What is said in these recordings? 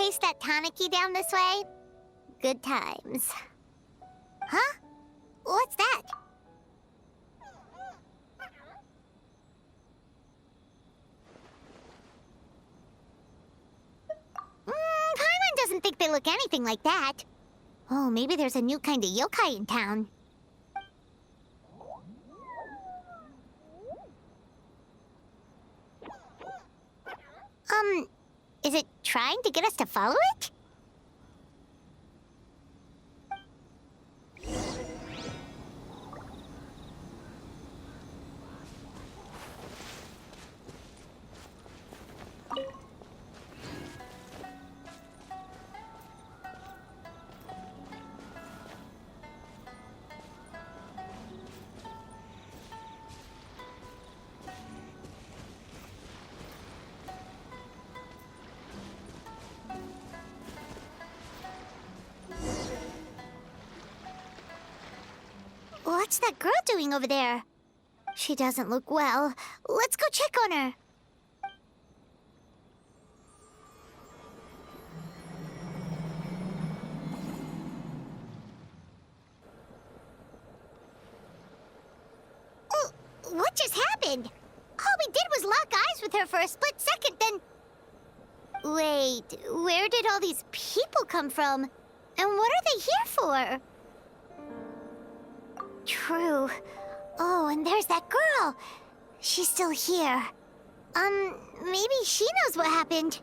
taste that tanaki down this way? Good times. Huh? What's that? Paimon doesn't think they look anything like that. Oh, maybe there's a new kind of yokai in town. Is it trying to get us to follow it? What's that girl doing over there? She doesn't look well. Let's go check on her. Oh, what just happened? All we did was lock eyes with her for a split second, then... Wait, where did all these people come from? And what are they here for? True. Oh, and there's that girl. She's still here. Maybe she knows what happened.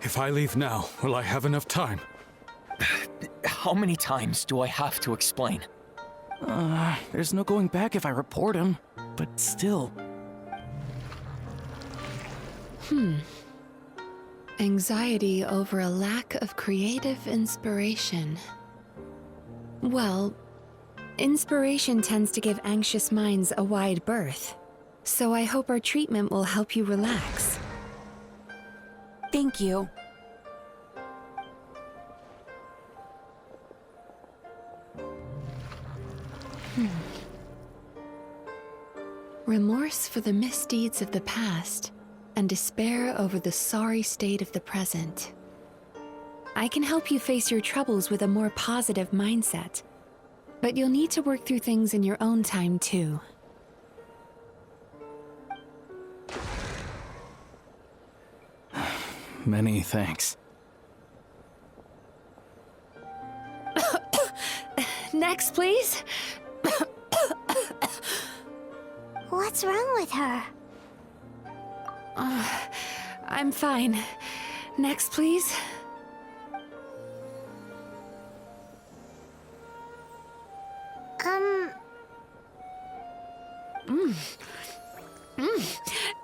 If I leave now, will I have enough time? How many times do I have to explain? There's no going back if I report him. But still. Anxiety over a lack of creative inspiration. Well, inspiration tends to give anxious minds a wide berth. So I hope our treatment will help you relax. Thank you. Remorse for the misdeeds of the past, and despair over the sorry state of the present. I can help you face your troubles with a more positive mindset, but you'll need to work through things in your own time too. Many thanks. Next, please. What's wrong with her? I'm fine. Next, please.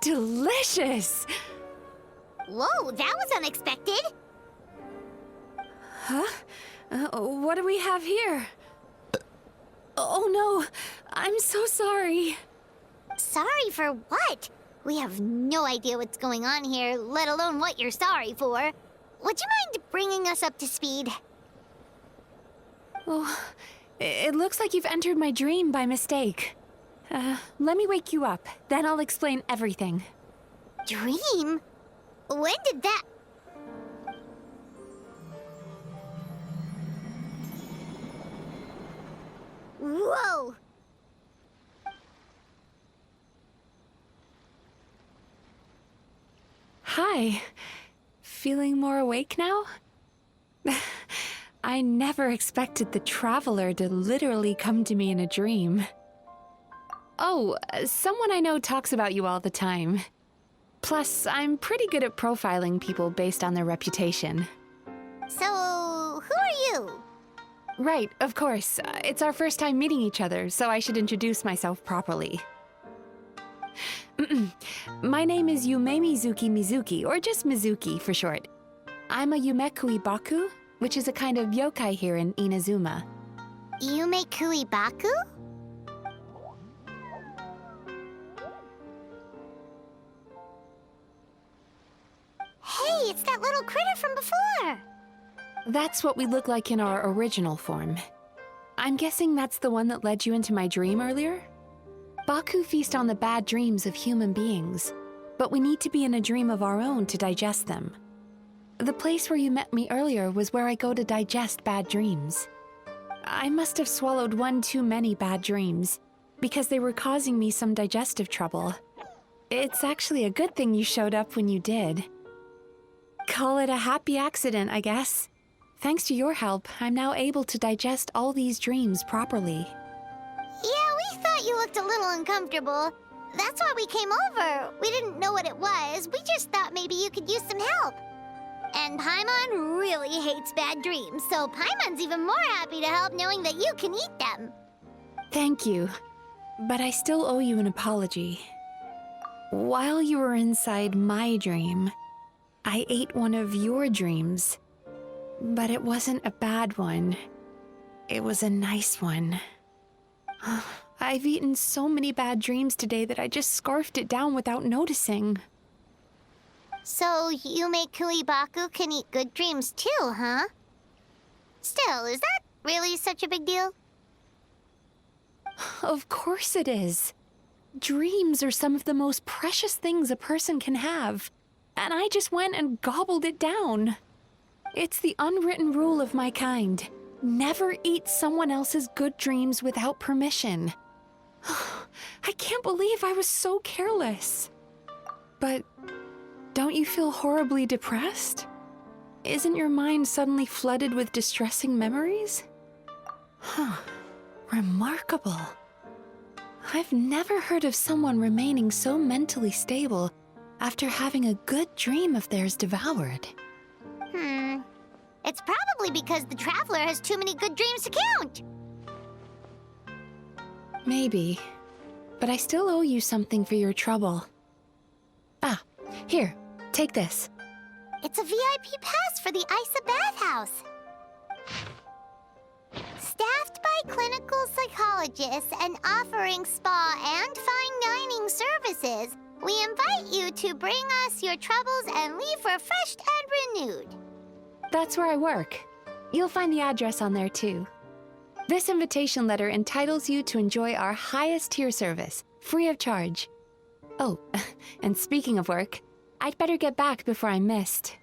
Delicious! Whoa, that was unexpected. Huh? What do we have here? Oh no, I'm so sorry. Sorry for what? We have no idea what's going on here, let alone what you're sorry for. Would you mind bringing us up to speed? Oh, it looks like you've entered my dream by mistake. Let me wake you up, then I'll explain everything. Dream? When did that... Whoa! Hi. Feeling more awake now? I never expected the Traveler to literally come to me in a dream. Oh, someone I know talks about you all the time. Plus, I'm pretty good at profiling people based on their reputation. So, who are you? Right, of course. It's our first time meeting each other, so I should introduce myself properly. My name is Yumemizuki Mizuki, or just Mizuki for short. I'm a Yumekui Baku, which is a kind of yokai here in Inazuma. Yumekui Baku? Hey, it's that little critter from before! That's what we look like in our original form. I'm guessing that's the one that led you into my dream earlier? Baku feast on the bad dreams of human beings. but we need to be in a dream of our own to digest them. The place where you met me earlier was where I go to digest bad dreams. I must have swallowed one too many bad dreams, because they were causing me some digestive trouble. It's actually a good thing you showed up when you did. Call it a happy accident, I guess. Thanks to your help, I'm now able to digest all these dreams properly. Yeah, we thought you looked a little uncomfortable. That's why we came over. We didn't know what it was. We just thought maybe you could use some help. And Paimon really hates bad dreams, so Paimon's even more happy to help knowing that you can eat them. Thank you, but I still owe you an apology. While you were inside my dream, I ate one of your dreams, but it wasn't a bad one. It was a nice one. I've eaten so many bad dreams today that I just scarfed it down without noticing. So Yumei Baku can eat good dreams too, huh? Still, is that really such a big deal? Of course it is. Dreams are some of the most precious things a person can have, and I just went and gobbled it down. It's the unwritten rule of my kind. Never eat someone else's good dreams without permission. I can't believe I was so careless. But don't you feel horribly depressed? Isn't your mind suddenly flooded with distressing memories? Remarkable. I've never heard of someone remaining so mentally stable after having a good dream of theirs devoured. It's probably because the traveler has too many good dreams to count. Maybe, but I still owe you something for your trouble. Ah, here, take this. It's a VIP pass for the Isa bathhouse. Staffed by clinical psychologists and offering spa and fine dining services, we invite you to bring us your troubles and leave refreshed and renewed. That's where I work. You'll find the address on there too. This invitation letter entitles you to enjoy our highest tier service, free of charge. Oh, and speaking of work, I'd better get back before I'm missed.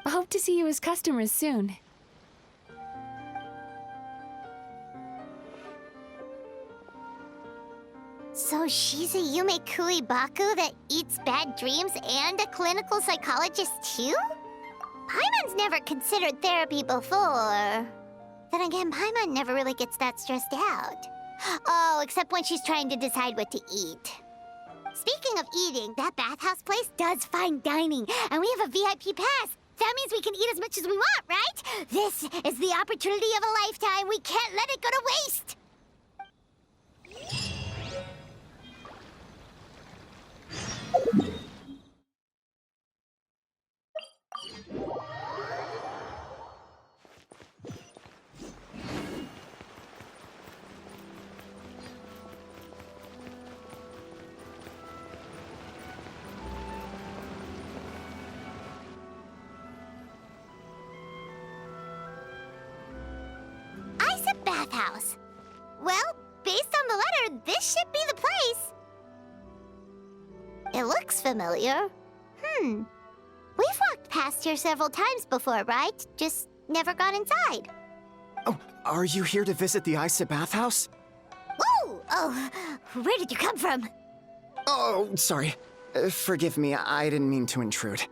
I hope to see you as customers soon. So she's a Yumei Baku that eats bad dreams and a clinical psychologist too? Paimon's never considered therapy before. Then again, Paimon never really gets that stressed out. Oh, except when she's trying to decide what to eat. Speaking of eating, that bathhouse place does fine dining, and we have a VIP pass. That means we can eat as much as we want, right? This is the opportunity of a lifetime. We can't let it go to waste. Bathhouse. Well, based on the letter, this should be the place. It looks familiar. We've walked past here several times before, right? Just never got inside. Oh, are you here to visit the Isa bathhouse? Ooh! Oh, where did you come from? Oh, sorry. Forgive me, I didn't mean to intrude.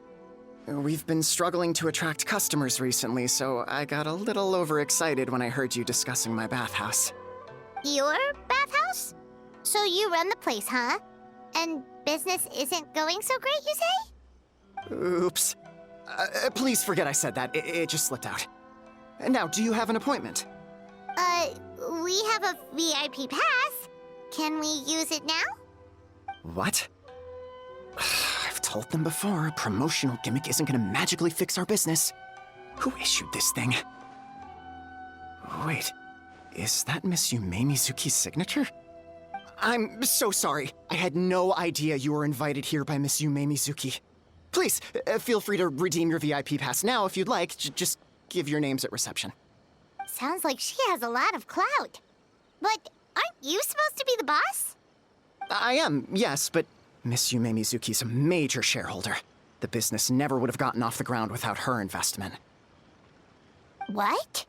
We've been struggling to attract customers recently, so I got a little overexcited when I heard you discussing my bathhouse. Your bathhouse? So you run the place, huh? And business isn't going so great, you say? Oops. Please forget I said that. It just slipped out. Now, do you have an appointment? We have a VIP pass. Can we use it now? What? I've told them before, a promotional gimmick isn't gonna magically fix our business. Who issued this thing? Wait, is that Miss Yumemizuki's signature? I'm so sorry. I had no idea you were invited here by Miss Yumemizuki. Please, feel free to redeem your VIP pass now if you'd like. Just give your names at reception. Sounds like she has a lot of clout. But aren't you supposed to be the boss? I am, yes, but Miss Yumemizuki's a major shareholder. The business never would have gotten off the ground without her investment. What?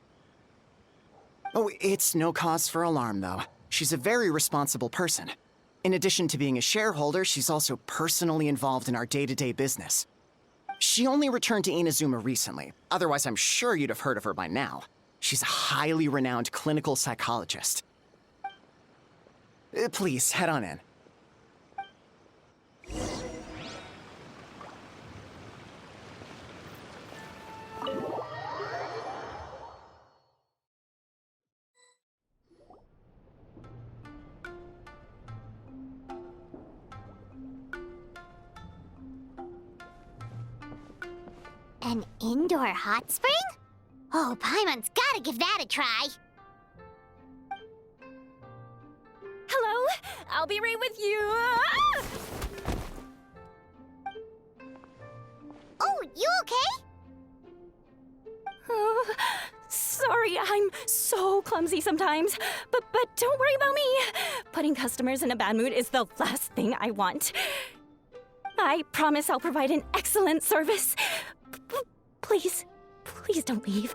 Oh, it's no cause for alarm, though. She's a very responsible person. In addition to being a shareholder, she's also personally involved in our day-to-day business. She only returned to Inazuma recently. Otherwise, I'm sure you'd have heard of her by now. She's a highly renowned clinical psychologist. Please, head on in. An indoor hot spring? Oh, Paimons gotta give that a try. Hello? I'll be right with you. Ah! Oh, you okay? Oh, sorry, I'm so clumsy sometimes. But don't worry about me. Putting customers in a bad mood is the last thing I want. I promise I'll provide an excellent service. Please don't leave.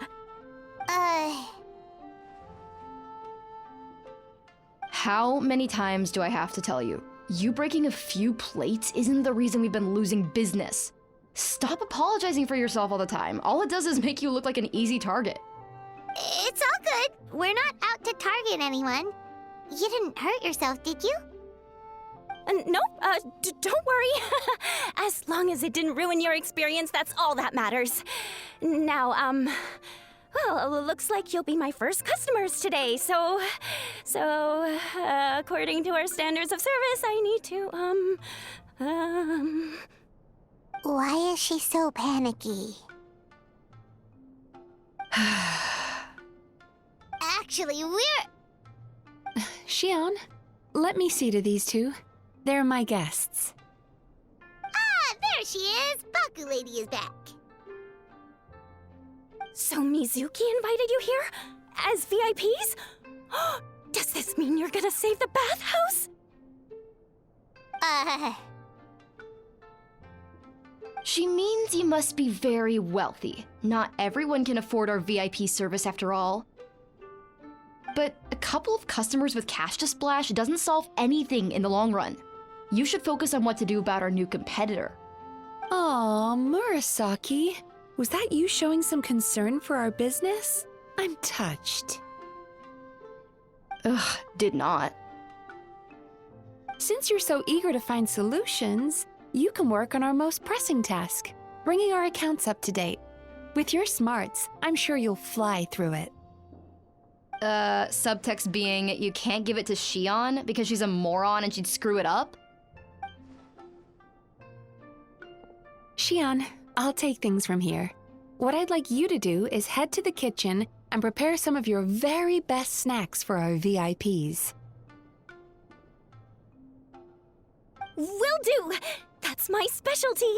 How many times do I have to tell you? You breaking a few plates isn't the reason we've been losing business. Stop apologizing for yourself all the time. All it does is make you look like an easy target. It's all good. We're not out to target anyone. You didn't hurt yourself, did you? Nope, don't worry. As long as it didn't ruin your experience, that's all that matters. Now, well, looks like you'll be my first customers today, so, according to our standards of service, I need to, Why is she so panicky? Actually, we're... Shion, let me see to these two. They're my guests. Ah, there she is! Baku Lady is back. So Mizuki invited you here? As VIPs? Does this mean you're gonna save the bathhouse? She means you must be very wealthy. Not everyone can afford our VIP service after all. But a couple of customers with cash to splash doesn't solve anything in the long run. You should focus on what to do about our new competitor. Aw, Murasaki. Was that you showing some concern for our business? I'm touched. Ugh, did not. Since you're so eager to find solutions, you can work on our most pressing task, bringing our accounts up to date. With your smarts, I'm sure you'll fly through it. Subtext being, you can't give it to Shion because she's a moron and she'd screw it up? Shion, I'll take things from here. What I'd like you to do is head to the kitchen and prepare some of your very best snacks for our VIPs. Will do! That's my specialty!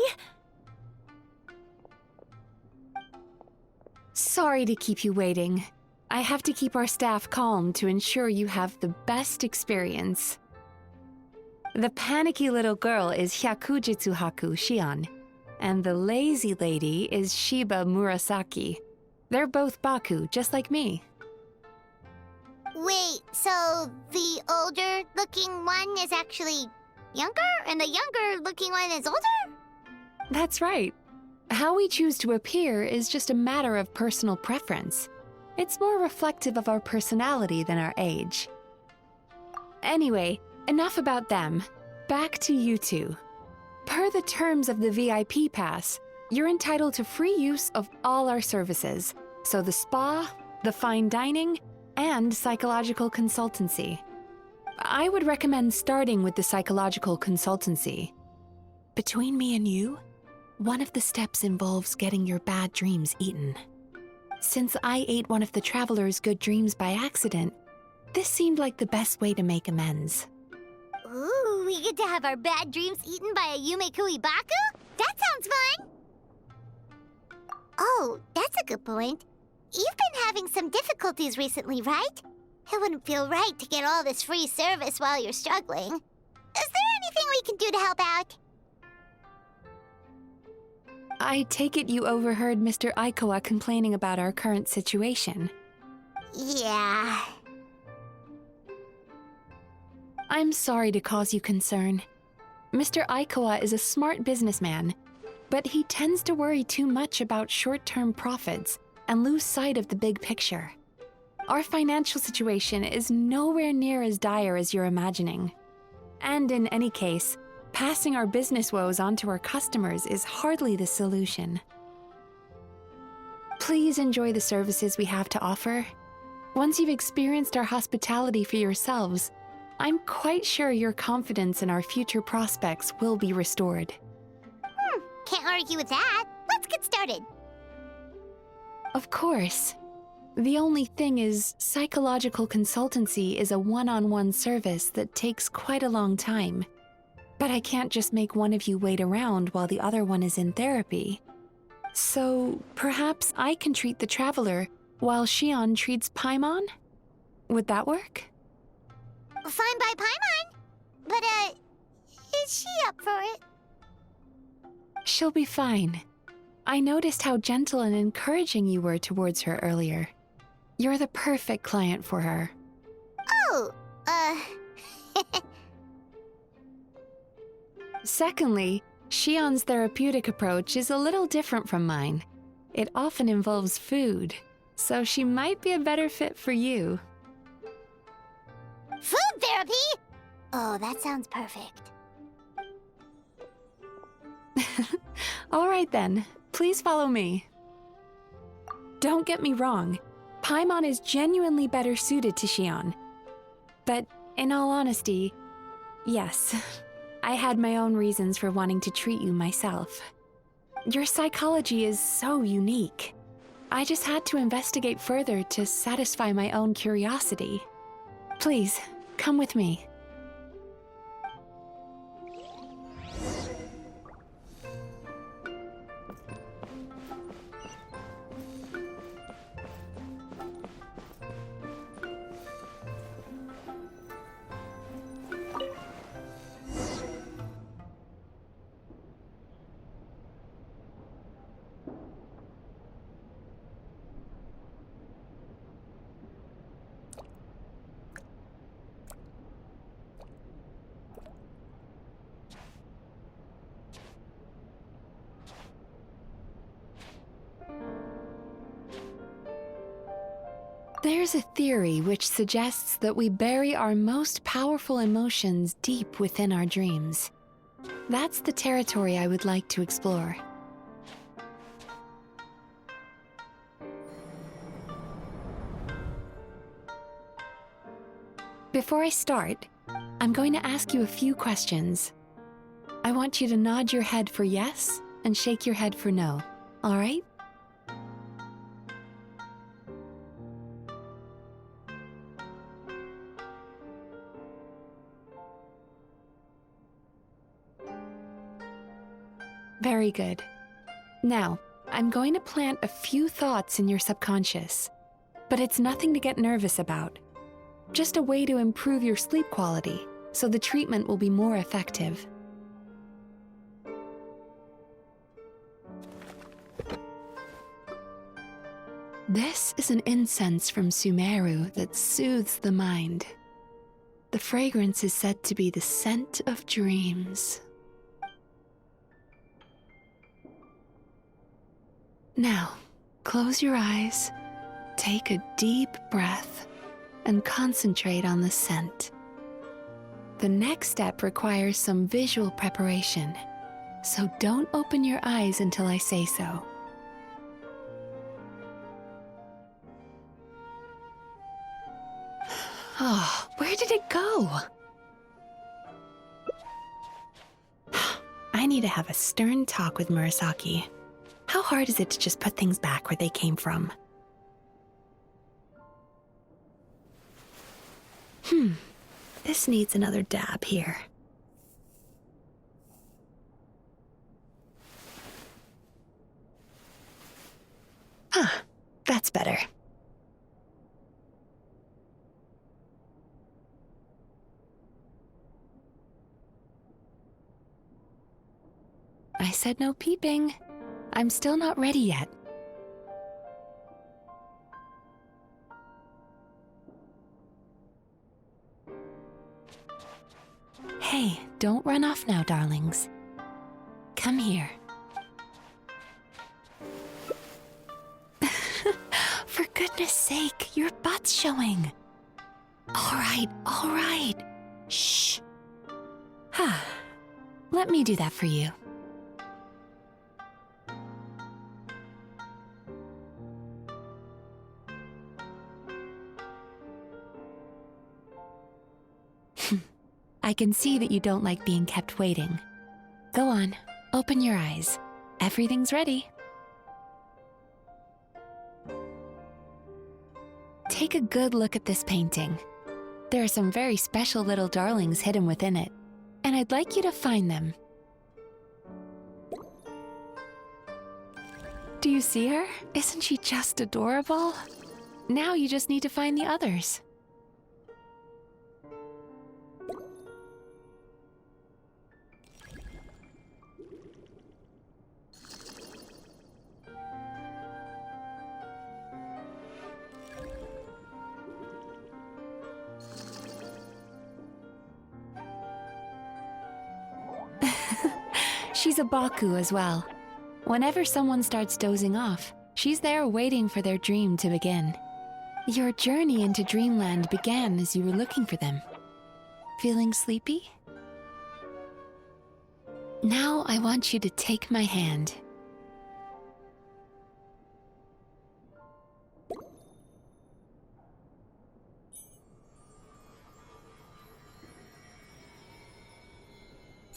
Sorry to keep you waiting. I have to keep our staff calm to ensure you have the best experience. The panicky little girl is Hyakujitsu Haku Shion, and the lazy lady is Shiba Murasaki. They're both Baku, just like me. Wait, so the older-looking one is actually younger, and the younger-looking one is older? That's right. How we choose to appear is just a matter of personal preference. It's more reflective of our personality than our age. Anyway, enough about them. Back to you two. Per the terms of the VIP pass, you're entitled to free use of all our services, so the spa, the fine dining, and psychological consultancy. I would recommend starting with the psychological consultancy. Between me and you, one of the steps involves getting your bad dreams eaten. Since I ate one of the traveler's good dreams by accident, this seemed like the best way to make amends. Ooh, we get to have our bad dreams eaten by a Yumekui Baku? That sounds fun! Oh, that's a good point. You've been having some difficulties recently, right? It wouldn't feel right to get all this free service while you're struggling. Is there anything we can do to help out? I take it you overheard Mr. Aikawa complaining about our current situation. Yeah. I'm sorry to cause you concern. Mr. Aikawa is a smart businessman, but he tends to worry too much about short-term profits and lose sight of the big picture. Our financial situation is nowhere near as dire as you're imagining. And in any case, passing our business woes on to our customers is hardly the solution. Please enjoy the services we have to offer. Once you've experienced our hospitality for yourselves, I'm quite sure your confidence in our future prospects will be restored. Can't argue with that. Let's get started. Of course. The only thing is, psychological consultancy is a one-on-one service that takes quite a long time. But I can't just make one of you wait around while the other one is in therapy. So, perhaps I can treat the traveler while Shion treats Paimon? Would that work? Fine by Paimon. But, is she up for it? She'll be fine. I noticed how gentle and encouraging you were towards her earlier. You're the perfect client for her. Oh, Secondly, Shion's therapeutic approach is a little different from mine. It often involves food, so she might be a better fit for you. food therapy? Oh, that sounds perfect. All right then, please follow me. Don't get me wrong, Paimon is genuinely better suited to Shion. But in all honesty, yes, I had my own reasons for wanting to treat you myself. Your psychology is so unique. I just had to investigate further to satisfy my own curiosity. Please, come with me. There's a theory which suggests that we bury our most powerful emotions deep within our dreams. That's the territory I would like to explore. Before I start, I'm going to ask you a few questions. I want you to nod your head for yes and shake your head for no, all right? Very good. Now, I'm going to plant a few thoughts in your subconscious, but it's nothing to get nervous about. Just a way to improve your sleep quality, so the treatment will be more effective. This is an incense from Sumeru that soothes the mind. The fragrance is said to be the scent of dreams. Now, close your eyes, take a deep breath, and concentrate on the scent. The next step requires some visual preparation, so don't open your eyes until I say so. Oh, where did it go? I need to have a stern talk with Murasaki. How hard is it to just put things back where they came from? This needs another dab here. That's better. said no peeping. I'm still not ready yet. Hey, don't run off now, darlings. Come here. For goodness sake, your butt's showing. All right. Shh. Let me do that for you. I can see that you don't like being kept waiting. Go on, open your eyes. Everything's ready. Take a good look at this painting. There are some very special little darlings hidden within it, and I'd like you to find them. Do you see her? Isn't she just adorable? Now you just need to find the others. She's a Baku as well. Whenever someone starts dozing off, she's there waiting for their dream to begin. Your journey into Dreamland began as you were looking for them. Feeling sleepy? Now I want you to take my hand.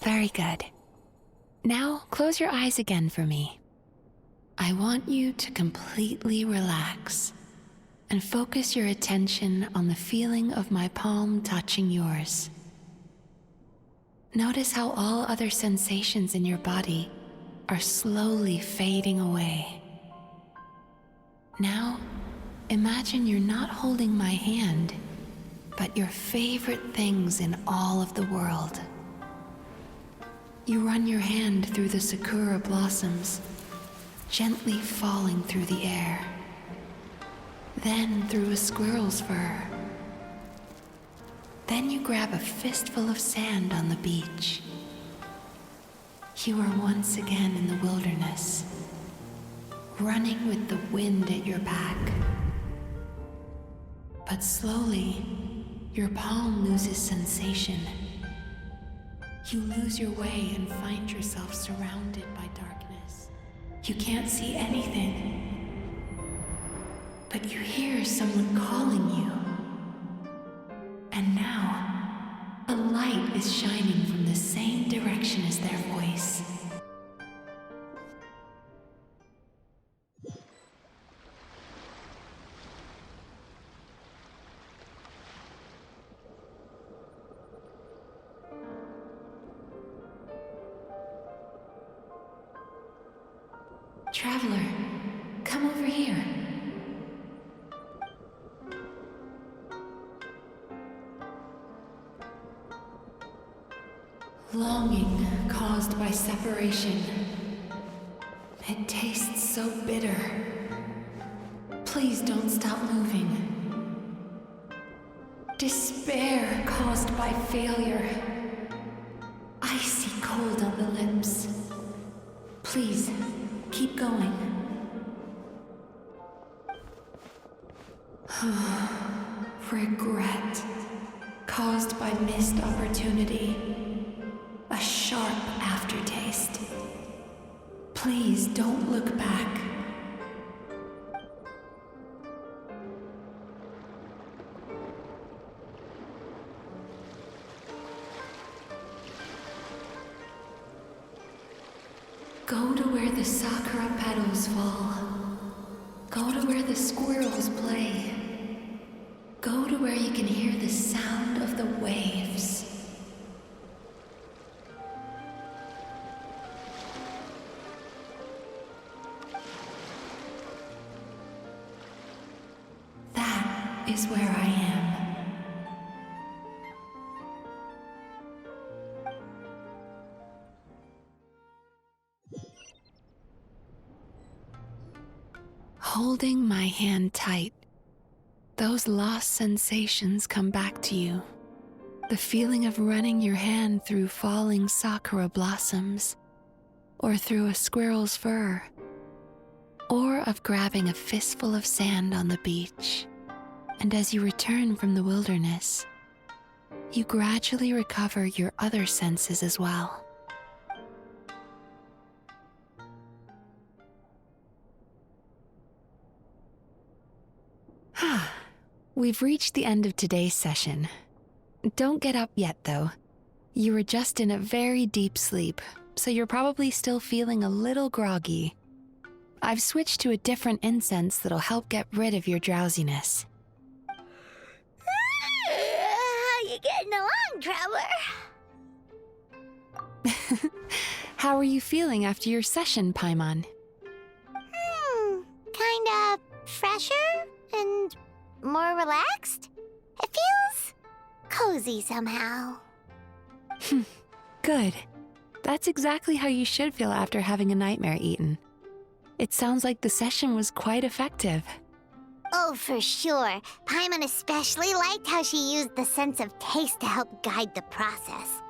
Very good. Now, close your eyes again for me. I want you to completely relax and focus your attention on the feeling of my palm touching yours. Notice how all other sensations in your body are slowly fading away. Now, imagine you're not holding my hand, but your favorite things in all of the world. You run your hand through the sakura blossoms, gently falling through the air. Then through a squirrel's fur. Then you grab a fistful of sand on the beach. You are once again in the wilderness, running with the wind at your back. But slowly, your palm loses sensation. You lose your way and find yourself surrounded by darkness. You can't see anything, but you hear someone calling you. And now, a light is shining from the same direction as their voice. Traveler, come over here. Longing caused by separation. It tastes so bitter. Please don't stop moving. Despair caused by failure. Icy cold on the lips. Please, keep going. Regret caused by missed opportunity. A sharp aftertaste. Please don't look back. Go to where the sakura petals fall. Go to where the squirrels play. Go to where you can hear the sound of the waves. That is where I am. Holding my hand tight, those lost sensations come back to you. The feeling of running your hand through falling sakura blossoms, or through a squirrel's fur, or of grabbing a fistful of sand on the beach. And as you return from the wilderness, you gradually recover your other senses as well. We've reached the end of today's session. Don't get up yet, though. You were just in a very deep sleep, so you're probably still feeling a little groggy. I've switched to a different incense that'll help get rid of your drowsiness. How you getting along, Traveler? How are you feeling after your session, Paimon? Kinda fresher and more relaxed. It feels cozy somehow. Good. That's exactly how you should feel after having a nightmare eaten. It sounds like the session was quite effective. Oh, for sure. Paimon especially liked how she used the sense of taste to help guide the process.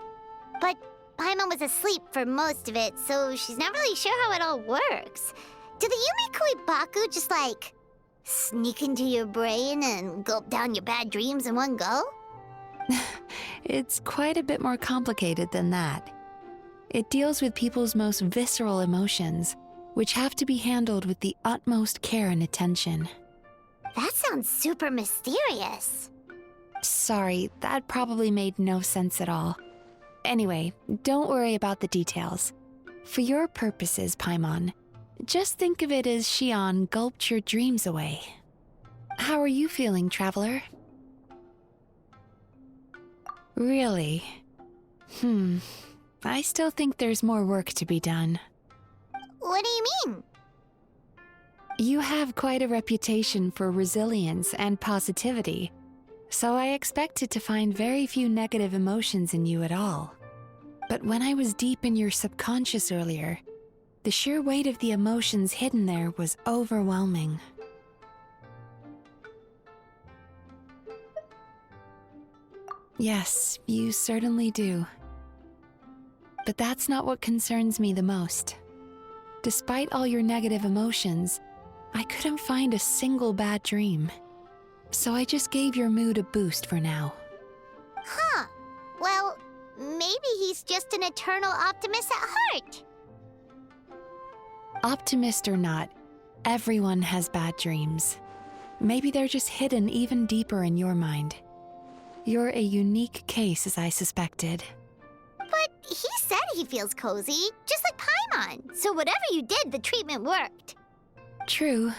But Paimon was asleep for most of it, so she's not really sure how it all works. Do the Yumikui Baku just, like, sneak into your brain and gulp down your bad dreams in one go? It's quite a bit more complicated than that. It deals with people's most visceral emotions, which have to be handled with the utmost care and attention. That sounds super mysterious. Sorry, that probably made no sense at all. Anyway, don't worry about the details. For your purposes, Paimon, just think of it as Shion gulped your dreams away. How are you feeling, Traveler? Really? I still think there's more work to be done. What do you mean? You have quite a reputation for resilience and positivity, so I expected to find very few negative emotions in you at all. But when I was deep in your subconscious earlier, the sheer weight of the emotions hidden there was overwhelming. Yes, you certainly do. But that's not what concerns me the most. Despite all your negative emotions, I couldn't find a single bad dream. So I just gave your mood a boost for now. Huh. Well, maybe he's just an eternal optimist at heart. Optimist or not, everyone has bad dreams. Maybe they're just hidden even deeper in your mind. You're a unique case, as I suspected. But he said he feels cozy, just like Paimon. So whatever you did, the treatment worked. True,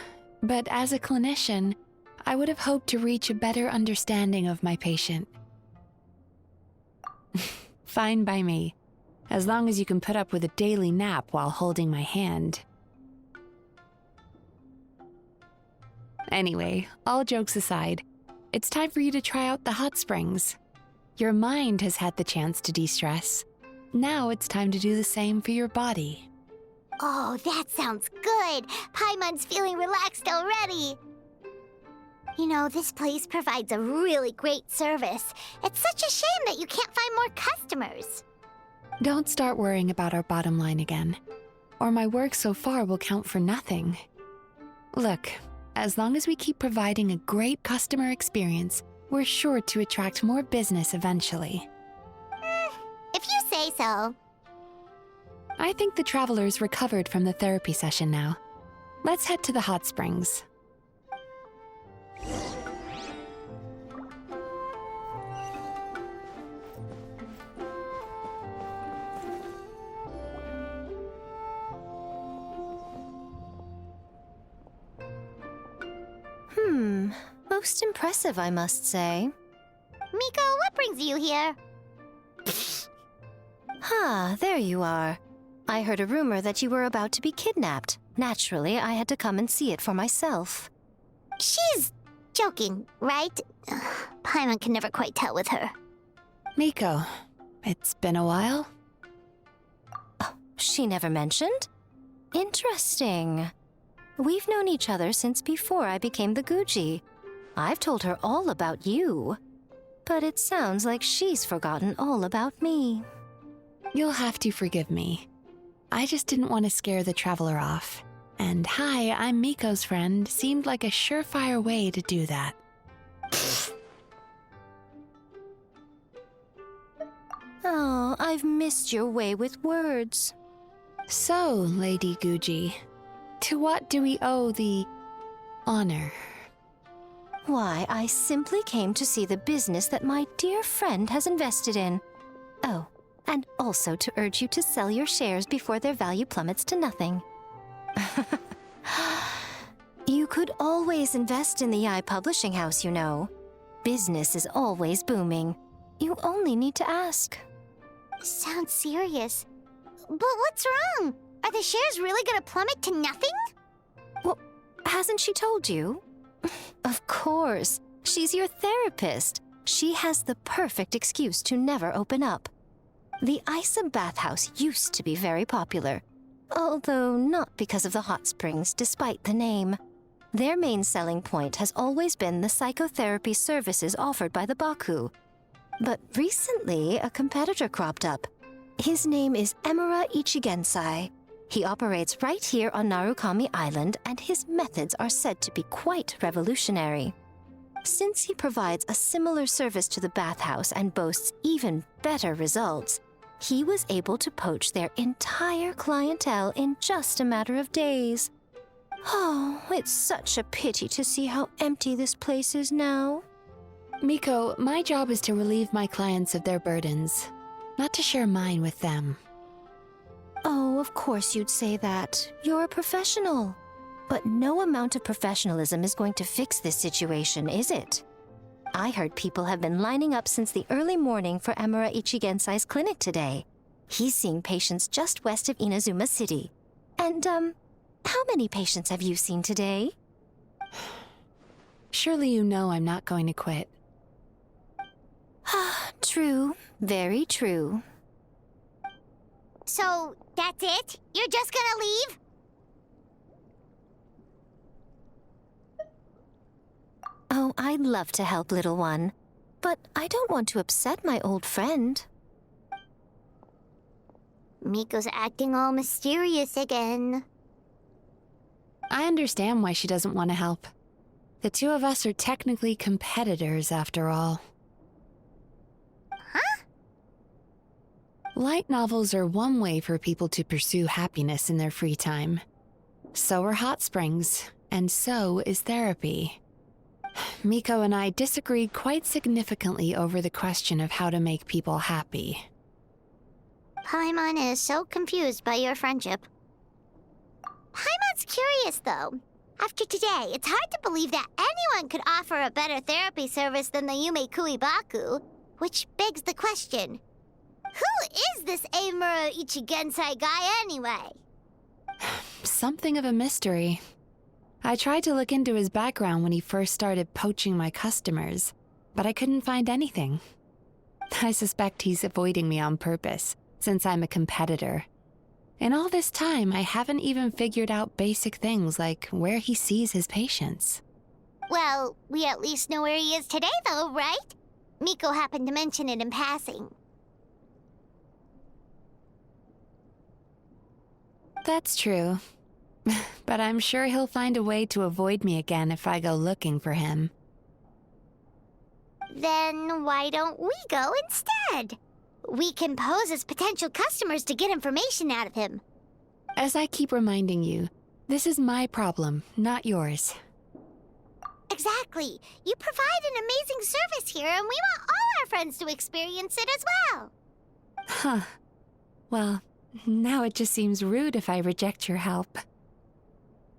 but as a clinician, I would have hoped to reach a better understanding of my patient. Fine by me, as long as you can put up with a daily nap while holding my hand. Anyway, all jokes aside, it's time for you to try out the hot springs. Your mind has had the chance to de-stress. Now it's time to do the same for your body. Oh, that sounds good. Paimon's feeling relaxed already. You know, this place provides a really great service. It's such a shame that you can't find more customers. Don't start worrying about our bottom line again, or my work so far will count for nothing. Look, as long as we keep providing a great customer experience, we're sure to attract more business eventually. If you say so. I think the traveler's recovered from the therapy session now. Let's head to the hot springs. Most impressive, I must say. Miko, what brings you here? There you are. I heard a rumor that you were about to be kidnapped. Naturally, I had to come and see it for myself. She's joking, right? Paimon can never quite tell with her. Miko, it's been a while? She never mentioned? Interesting. We've known each other since before I became the Guji. I've told her all about you. But it sounds like she's forgotten all about me. You'll have to forgive me. I just didn't want to scare the traveler off. And hi, I'm Miko's friend seemed like a surefire way to do that. Oh, I've missed your way with words. So, Lady Guji, to what do we owe the honor? Why, I simply came to see the business that my dear friend has invested in. Oh, and also to urge you to sell your shares before their value plummets to nothing. You could always invest in the Yae publishing house, you know. Business is always booming. You only need to ask. Sounds serious. But what's wrong? Are the shares really gonna plummet to nothing? Well, hasn't she told you? Of course. She's your therapist. She has the perfect excuse to never open up. The Isa bathhouse used to be very popular, although not because of the hot springs, despite the name. Their main selling point has always been the psychotherapy services offered by the Baku. But recently, a competitor cropped up. His name is Emura Ichigensai. He operates right here on Narukami Island, and his methods are said to be quite revolutionary. Since he provides a similar service to the bathhouse and boasts even better results, he was able to poach their entire clientele in just a matter of days. Oh, it's such a pity to see how empty this place is now. Miko, my job is to relieve my clients of their burdens, not to share mine with them. Oh, of course you'd say that. You're a professional. But no amount of professionalism is going to fix this situation, is it? I heard people have been lining up since the early morning for Emura Ichigensai's clinic today. He's seeing patients just west of Inazuma City. And, how many patients have you seen today? Surely you know I'm not going to quit. True. Very true. So, that's it? You're just gonna leave? Oh, I'd love to help, little one. But I don't want to upset my old friend. Miko's acting all mysterious again. I understand why she doesn't want to help. The two of us are technically competitors, after all. Huh? Light novels are one way for people to pursue happiness in their free time. So are hot springs, and so is therapy. Miko and I disagreed quite significantly over the question of how to make people happy. Paimon is so confused by your friendship. Paimon's curious, though. After today, it's hard to believe that anyone could offer a better therapy service than the Yumemizuki Baku, which begs the question, who is this Emura Ichigensai guy anyway? Something of a mystery. I tried to look into his background when he first started poaching my customers, but I couldn't find anything. I suspect he's avoiding me on purpose, since I'm a competitor. In all this time, I haven't even figured out basic things like where he sees his patients. Well, we at least know where he is today, though, right? Miko happened to mention it in passing. That's true. But I'm sure he'll find a way to avoid me again if I go looking for him. Then why don't we go instead? We can pose as potential customers to get information out of him. As I keep reminding you, this is my problem, not yours. Exactly. You provide an amazing service here, and we want all our friends to experience it as well. Huh. Well, now it just seems rude if I reject your help.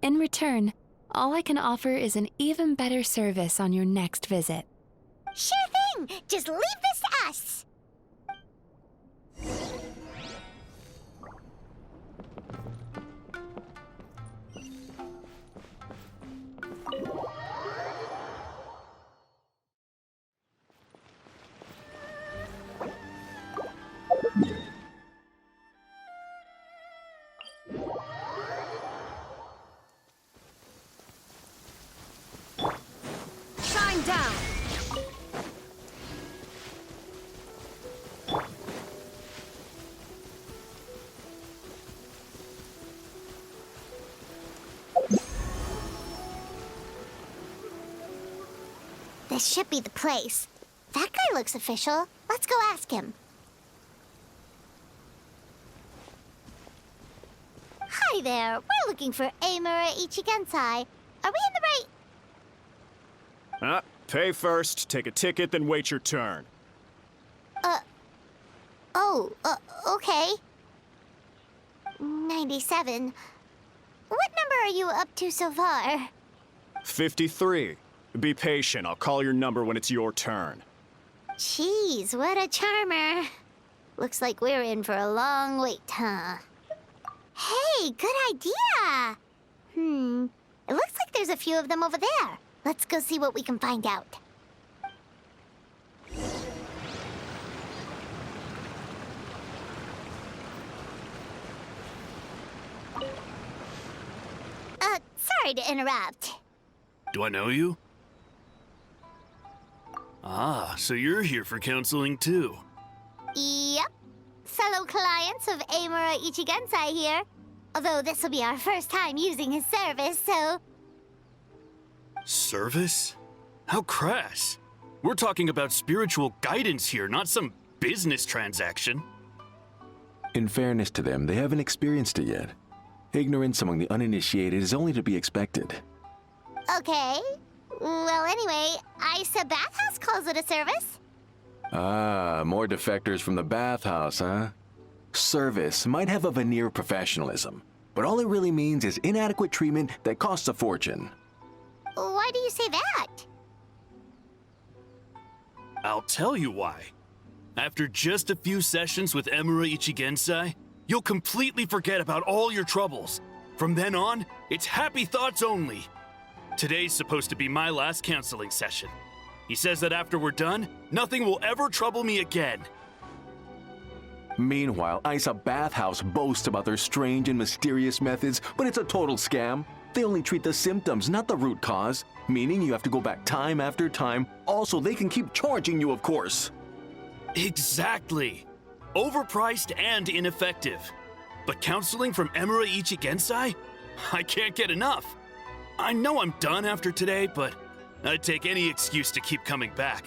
In return, all I can offer is an even better service on your next visit. Sure thing! Just leave this to us! down! This should be the place. That guy looks official. Let's go ask him. Hi there. We're looking for Amura Ichigensai. Are we in the right... Pay first, take a ticket, then wait your turn. Okay. 97. What number are you up to so far? 53. Be patient, I'll call your number when it's your turn. Jeez, what a charmer. Looks like we're in for a long wait, huh? Hey, good idea! It looks like there's a few of them over there. Let's go see what we can find out. Sorry to interrupt. Do I know you? Ah, so you're here for counseling too. Yep. Fellow clients of Amura Ichigensai here. Although this will be our first time using his service, so... Service? How crass. We're talking about spiritual guidance here, not some business transaction. In fairness to them, they haven't experienced it yet. Ignorance among the uninitiated is only to be expected. Okay. Well, anyway, Isa Bathhouse calls it a service. Ah, more defectors from the bathhouse, huh? Service might have a veneer of professionalism, but all it really means is inadequate treatment that costs a fortune. Why do you say that? I'll tell you why. After just a few sessions with Amura Ichigensai, you'll completely forget about all your troubles. From then on, it's happy thoughts only. Today's supposed to be my last counseling session. He says that after we're done, nothing will ever trouble me again. Meanwhile, Isa Bathhouse boasts about their strange and mysterious methods, but it's a total scam. They only treat the symptoms, not the root cause, meaning you have to go back time after time. Also, they can keep charging you, of course. Exactly. Overpriced and ineffective. But counseling from Amura Ichigensai? I can't get enough. I know I'm done after today, but I'd take any excuse to keep coming back.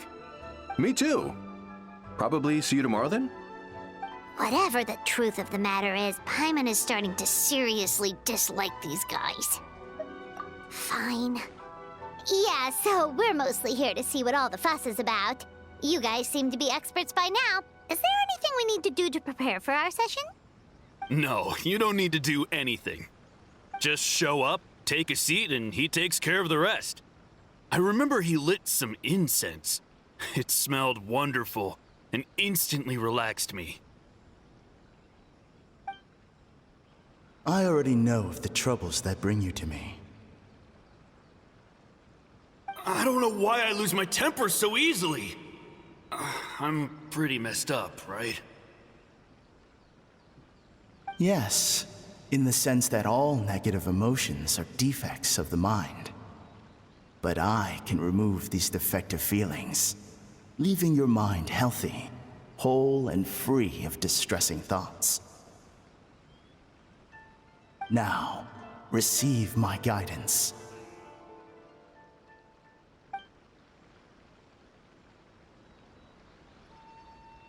Me too. Probably see you tomorrow then? Whatever the truth of the matter is, Paimon is starting to seriously dislike these guys. Fine. Yeah, so we're mostly here to see what all the fuss is about. You guys seem to be experts by now. Is there anything we need to do to prepare for our session? No, you don't need to do anything. Just show up, take a seat, and he takes care of the rest. I remember he lit some incense. It smelled wonderful and instantly relaxed me. I already know of the troubles that bring you to me. I don't know why I lose my temper so easily. I'm pretty messed up, right? Yes, in the sense that all negative emotions are defects of the mind. But I can remove these defective feelings, leaving your mind healthy, whole and free of distressing thoughts. Now, receive my guidance.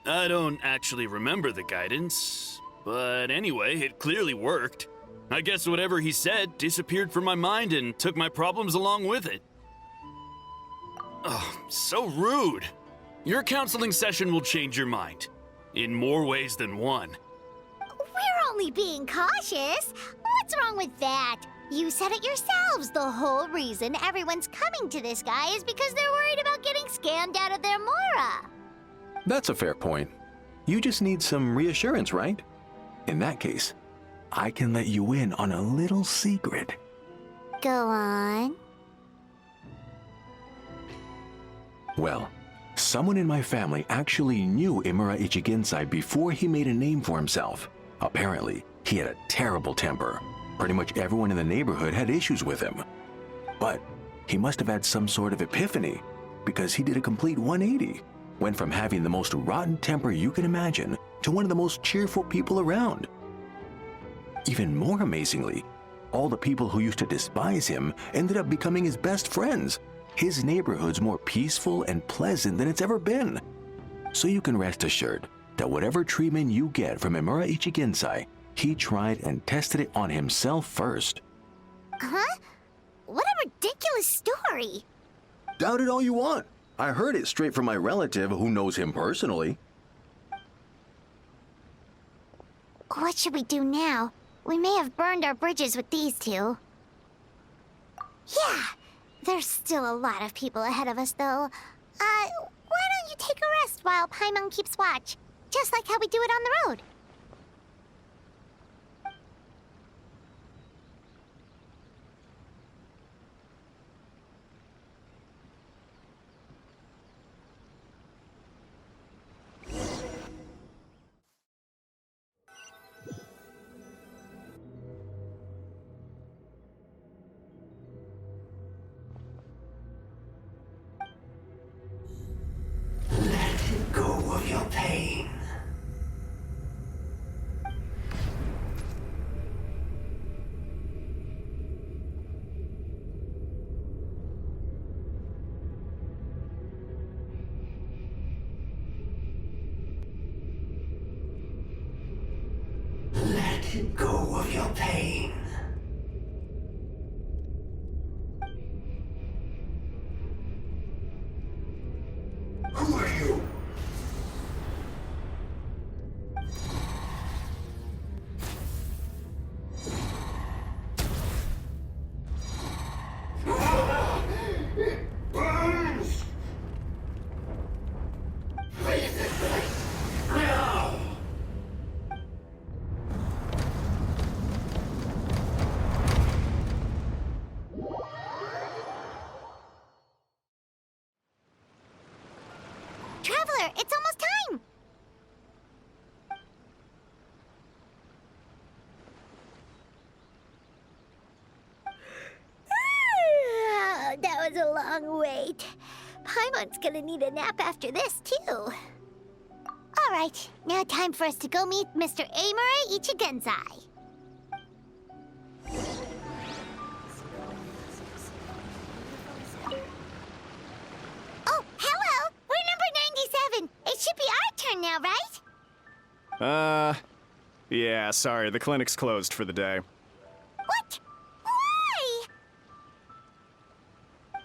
I don't actually remember the guidance, but anyway, it clearly worked. I guess whatever he said disappeared from my mind and took my problems along with it. Oh, so rude. Your counseling session will change your mind. In more ways than one. We're only being cautious. What's wrong with that? You said it yourselves. The whole reason everyone's coming to this guy is because they're worried about getting scammed out of their mora. That's a fair point. You just need some reassurance, right? In that case, I can let you in on a little secret. Go on. Well, someone in my family actually knew Amura Ichigensai before he made a name for himself. Apparently, he had a terrible temper. Pretty much everyone in the neighborhood had issues with him. But he must have had some sort of epiphany. because he did a complete 180. Went from having the most rotten temper you can imagine to one of the most cheerful people around. Even more amazingly, all the people who used to despise him ended up becoming his best friends. His neighborhood's more peaceful and pleasant than it's ever been. So you can rest assured that whatever treatment you get from Emura Ichigensai, he tried and tested it on himself first. Huh? What a ridiculous story! Doubt it all you want. I heard it straight from my relative who knows him personally. What should we do now? We may have burned our bridges with these two. Yeah, there's still a lot of people ahead of us, though. Why don't you take a rest while Paimon keeps watch? Just like how we do it on the road. Go of your pain. Let go of your pain. Who are you? Traveler, it's almost time! That was a long wait. Paimon's gonna need a nap after this, too. All right, now time for us to go meet Mr. Emura Ichigensai. Oh, hello! We're number 97. It should be our turn now, right? Yeah, sorry, the clinic's closed for the day. What? Why?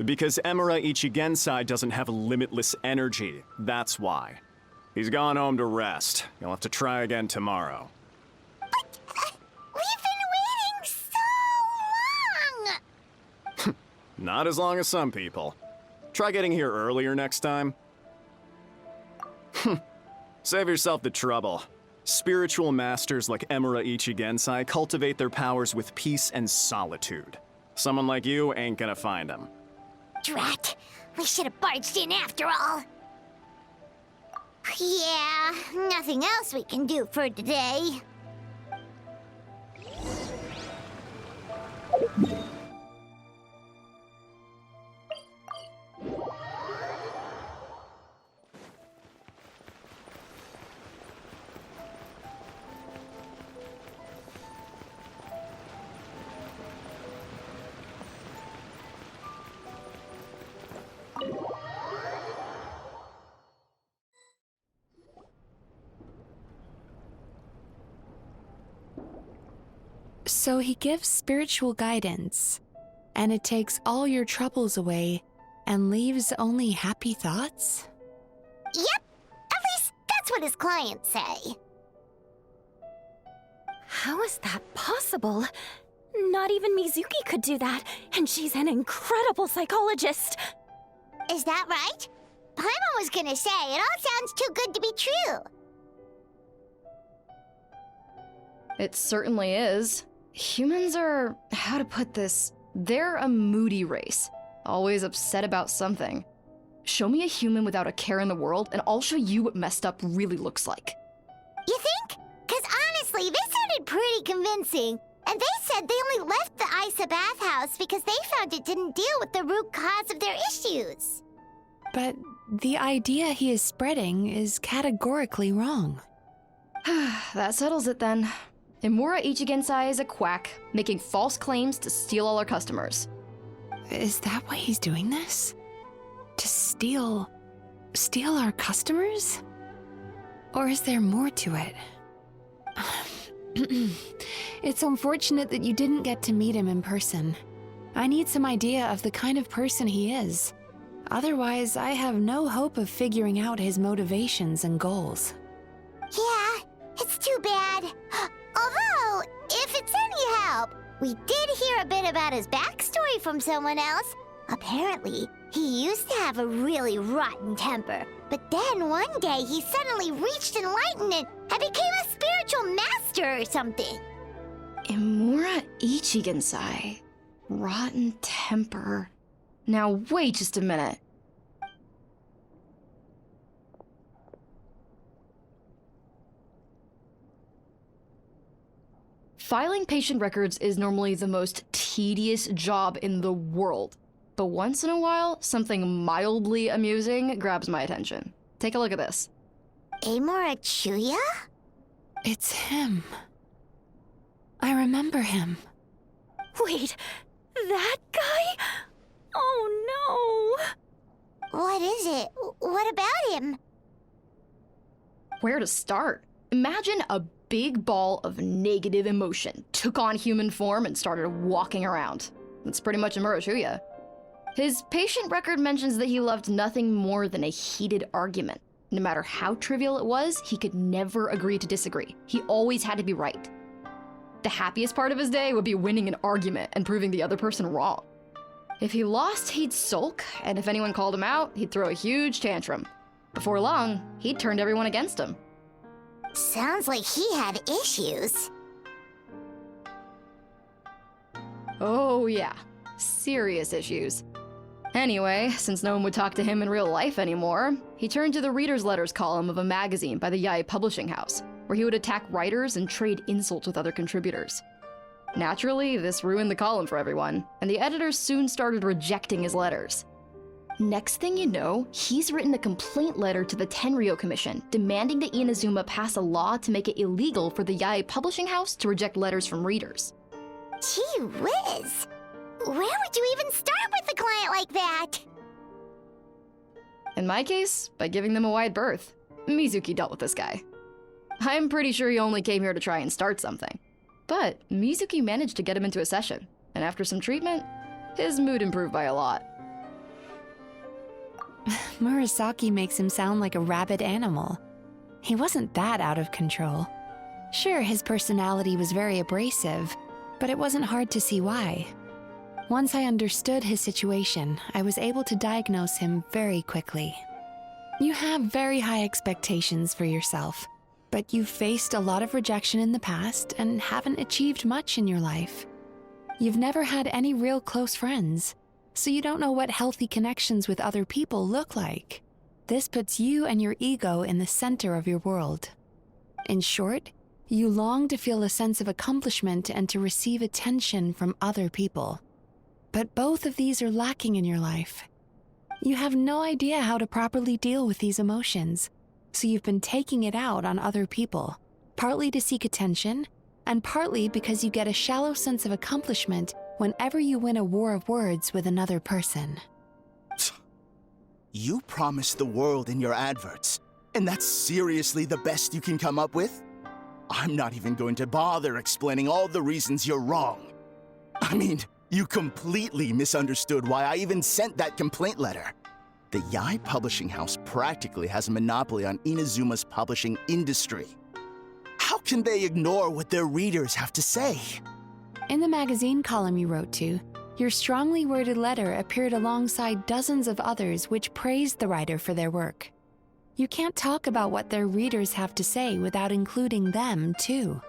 Because Emura Ichigensai doesn't have limitless energy, that's why. He's gone home to rest. You'll have to try again tomorrow. But, we've been waiting so long! Not as long as some people. Try getting here earlier next time. Save yourself the trouble. Spiritual masters like Emura Ichigensai cultivate their powers with peace and solitude. Someone like you ain't gonna find them. Drat! We should have barged in after all. Yeah, nothing else we can do for today. So he gives spiritual guidance, and it takes all your troubles away and leaves only happy thoughts? Yep, at least that's what his clients say. How is that possible? Not even Mizuki could do that, and she's an incredible psychologist. Is that right? Paimon was gonna say, it all sounds too good to be true. It certainly is. Humans are, how to put this, they're a moody race. Always upset about something. Show me a human without a care in the world, and I'll show you what messed up really looks like. You think? Because honestly, this sounded pretty convincing. And they said they only left the Isa bathhouse because they found it didn't deal with the root cause of their issues. But the idea he is spreading is categorically wrong. That settles it then. Imura Ichigensai is a quack, making false claims to steal all our customers. Is that why he's doing this? To steal our customers? Or is there more to it? It's unfortunate that you didn't get to meet him in person. I need some idea of the kind of person he is. Otherwise, I have no hope of figuring out his motivations and goals. Yeah, it's too bad. Although, if it's any help, we did hear a bit about his backstory from someone else. Apparently, he used to have a really rotten temper, but then one day he suddenly reached enlightenment and became a spiritual master or something. Imura Ichigensai. Rotten temper. Now wait just a minute. Filing patient records is normally the most tedious job in the world. But once in a while, something mildly amusing grabs my attention. Take a look at this. Amora Chuya? It's him. I remember him. Wait, that guy? Oh no! What is it? What about him? Where to start? Imagine a big ball of negative emotion took on human form and started walking around. That's pretty much Imura Chuya. His patient record mentions that he loved nothing more than a heated argument. No matter how trivial it was, he could never agree to disagree. He always had to be right. The happiest part of his day would be winning an argument and proving the other person wrong. If he lost, he'd sulk, and if anyone called him out, he'd throw a huge tantrum. Before long, he'd turned everyone against him. Sounds like he had issues. Oh yeah, serious issues. Anyway, since no one would talk to him in real life anymore, he turned to the reader's letters column of a magazine by the Yae publishing house, where he would attack writers and trade insults with other contributors. Naturally, this ruined the column for everyone, and the editors soon started rejecting his letters. Next thing you know, he's written a complaint letter to the Tenryo Commission, demanding that Inazuma pass a law to make it illegal for the Yae publishing house to reject letters from readers. Gee whiz! Where would you even start with a client like that? In my case, by giving them a wide berth. Mizuki dealt with this guy. I'm pretty sure he only came here to try and start something. But Mizuki managed to get him into a session, and after some treatment, his mood improved by a lot. Murasaki makes him sound like a rabid animal. He wasn't that out of control. Sure, his personality was very abrasive, but it wasn't hard to see why. Once I understood his situation, I was able to diagnose him very quickly. You have very high expectations for yourself, but you've faced a lot of rejection in the past and haven't achieved much in your life. You've never had any real close friends, so you don't know what healthy connections with other people look like. This puts you and your ego in the center of your world. In short, you long to feel a sense of accomplishment and to receive attention from other people. But both of these are lacking in your life. You have no idea how to properly deal with these emotions, so you've been taking it out on other people, partly to seek attention, and partly because you get a shallow sense of accomplishment whenever you win a war of words with another person. You promised the world in your adverts, and that's seriously the best you can come up with? I'm not even going to bother explaining all the reasons you're wrong. I mean, you completely misunderstood why I even sent that complaint letter. The Yae publishing house practically has a monopoly on Inazuma's publishing industry. How can they ignore what their readers have to say? In the magazine column you wrote to, your strongly worded letter appeared alongside dozens of others which praised the writer for their work. You can't talk about what their readers have to say without including them, too.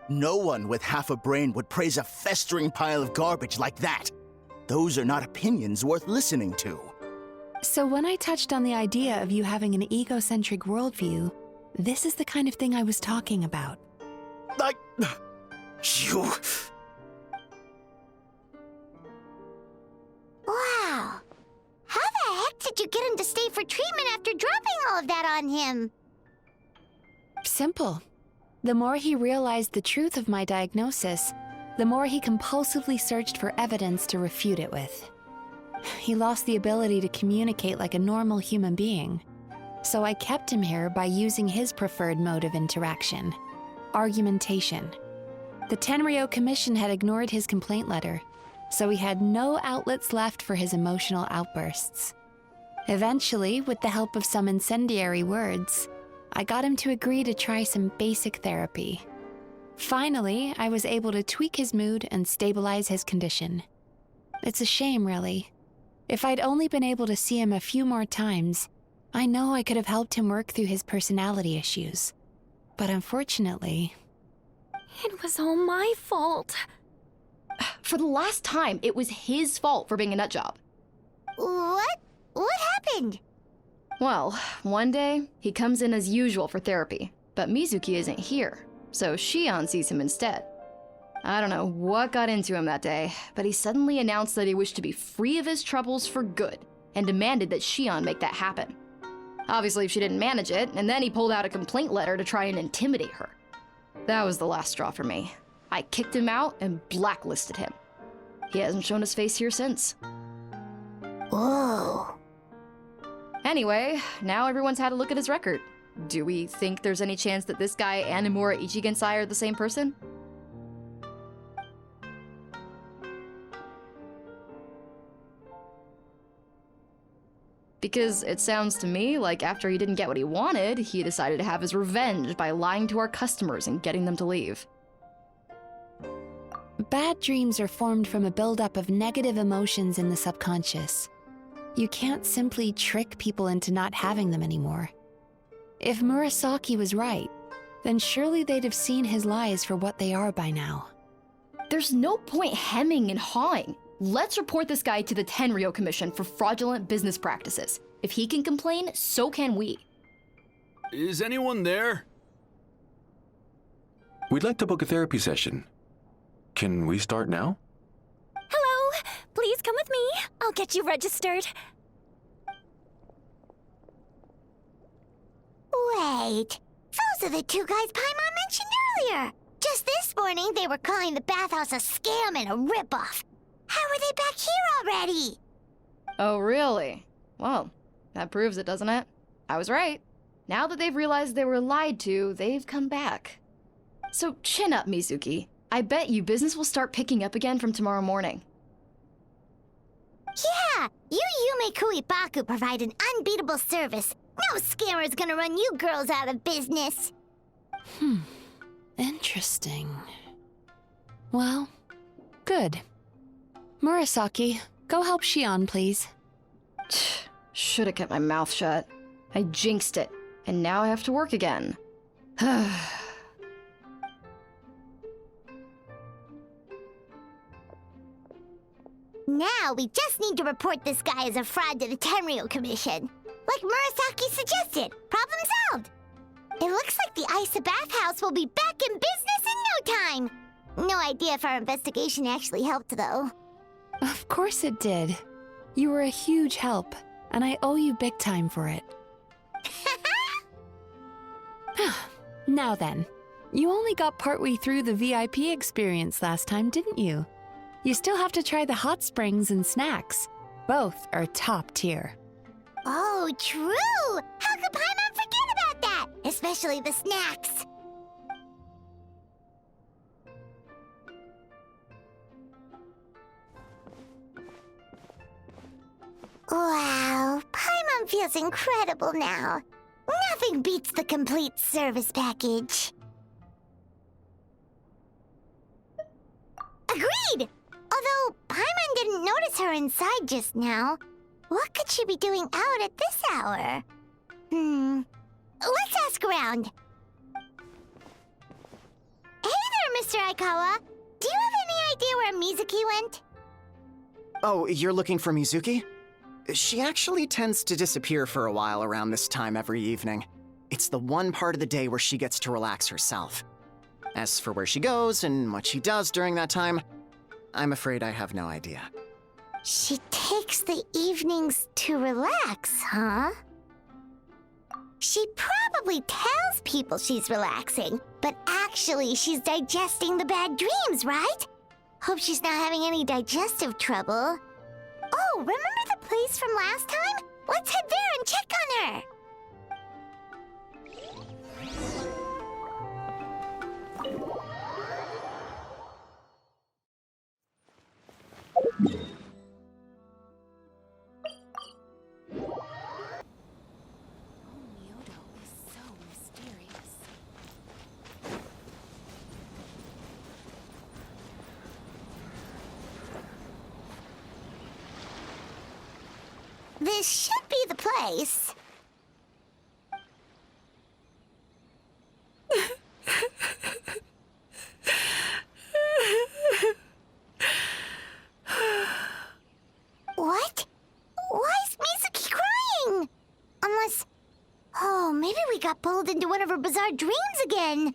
No one with half a brain would praise a festering pile of garbage like that. Those are not opinions worth listening to. So when I touched on the idea of you having an egocentric worldview, this is the kind of thing I was talking about. You... Wow. How the heck you get him to stay for treatment after dropping all of that on him? Simple. The more he realized the truth of my diagnosis, the more he compulsively searched for evidence to refute it with. He lost the ability to communicate like a normal human being. So I kept him here by using his preferred mode of interaction: argumentation. The Tenryou Commission had ignored his complaint letter, so he had no outlets left for his emotional outbursts. Eventually, with the help of some incendiary words, I got him to agree to try some basic therapy. Finally, I was able to tweak his mood and stabilize his condition. It's a shame, really. If I'd only been able to see him a few more times, I know I could have helped him work through his personality issues. But unfortunately... It was all my fault. For the last time, it was his fault for being a nutjob. What? What happened? Well, one day, he comes in as usual for therapy, but Mizuki isn't here, so Shion sees him instead. I don't know what got into him that day, but he suddenly announced that he wished to be free of his troubles for good, and demanded that Shion make that happen. Obviously, she didn't manage it, and then he pulled out a complaint letter to try and intimidate her. That was the last straw for me. I kicked him out and blacklisted him. He hasn't shown his face here since. Whoa. Anyway, now everyone's had a look at his record. Do we think there's any chance that this guy and Nomura Ichigensai are the same person? Because it sounds to me like after he didn't get what he wanted, he decided to have his revenge by lying to our customers and getting them to leave. Bad dreams are formed from a buildup of negative emotions in the subconscious. You can't simply trick people into not having them anymore. If Murasaki was right, then surely they'd have seen his lies for what they are by now. There's no point hemming and hawing. Let's report this guy to the Tenryou Commission for fraudulent business practices. If he can complain, so can we. Is anyone there? We'd like to book a therapy session. Can we start now? Hello! Please come with me. I'll get you registered. Wait. Those are the two guys Paimon mentioned earlier. Just this morning, they were calling the bathhouse a scam and a ripoff. How are they back here already? Oh, really? Well, that proves it, doesn't it? I was right. Now that they've realized they were lied to, they've come back. So chin up, Mizuki. I bet you business will start picking up again from tomorrow morning. Yeah, you Yumei Baku provide an unbeatable service. No scammer's gonna run you girls out of business. Interesting. Well, good. Murasaki, go help Shion, please. Should've kept my mouth shut. I jinxed it, and now I have to work again. Now we just need to report this guy as a fraud to the Tenryou Commission. Like Murasaki suggested. Problem solved. It looks like the Isa bathhouse will be back in business in no time. No idea if our investigation actually helped, though. Of course it did. You were a huge help, and I owe you big time for it. Now then, you only got partway through the VIP experience last time, didn't you? You still have to try the hot springs and snacks. Both are top tier. Oh, true! How could Paimon forget about that? Especially the snacks. Wow, Paimon feels incredible now. Nothing beats the complete service package. Agreed! Although Paimon didn't notice her inside just now. What could she be doing out at this hour? Let's ask around. Hey there, Mr. Aikawa. Do you have any idea where Mizuki went? Oh, you're looking for Mizuki? She actually tends to disappear for a while around this time every evening. It's the one part of the day where she gets to relax herself. As for where she goes and what she does during that time, I'm afraid I have no idea. She takes the evenings to relax, huh? She probably tells people she's relaxing, but actually she's digesting the bad dreams, right? Hope she's not having any digestive trouble. Oh, remember the place from last time? Let's head there and check on her. This should be the place. What? Why is Mizuki crying? Unless... Oh, maybe we got pulled into one of her bizarre dreams again.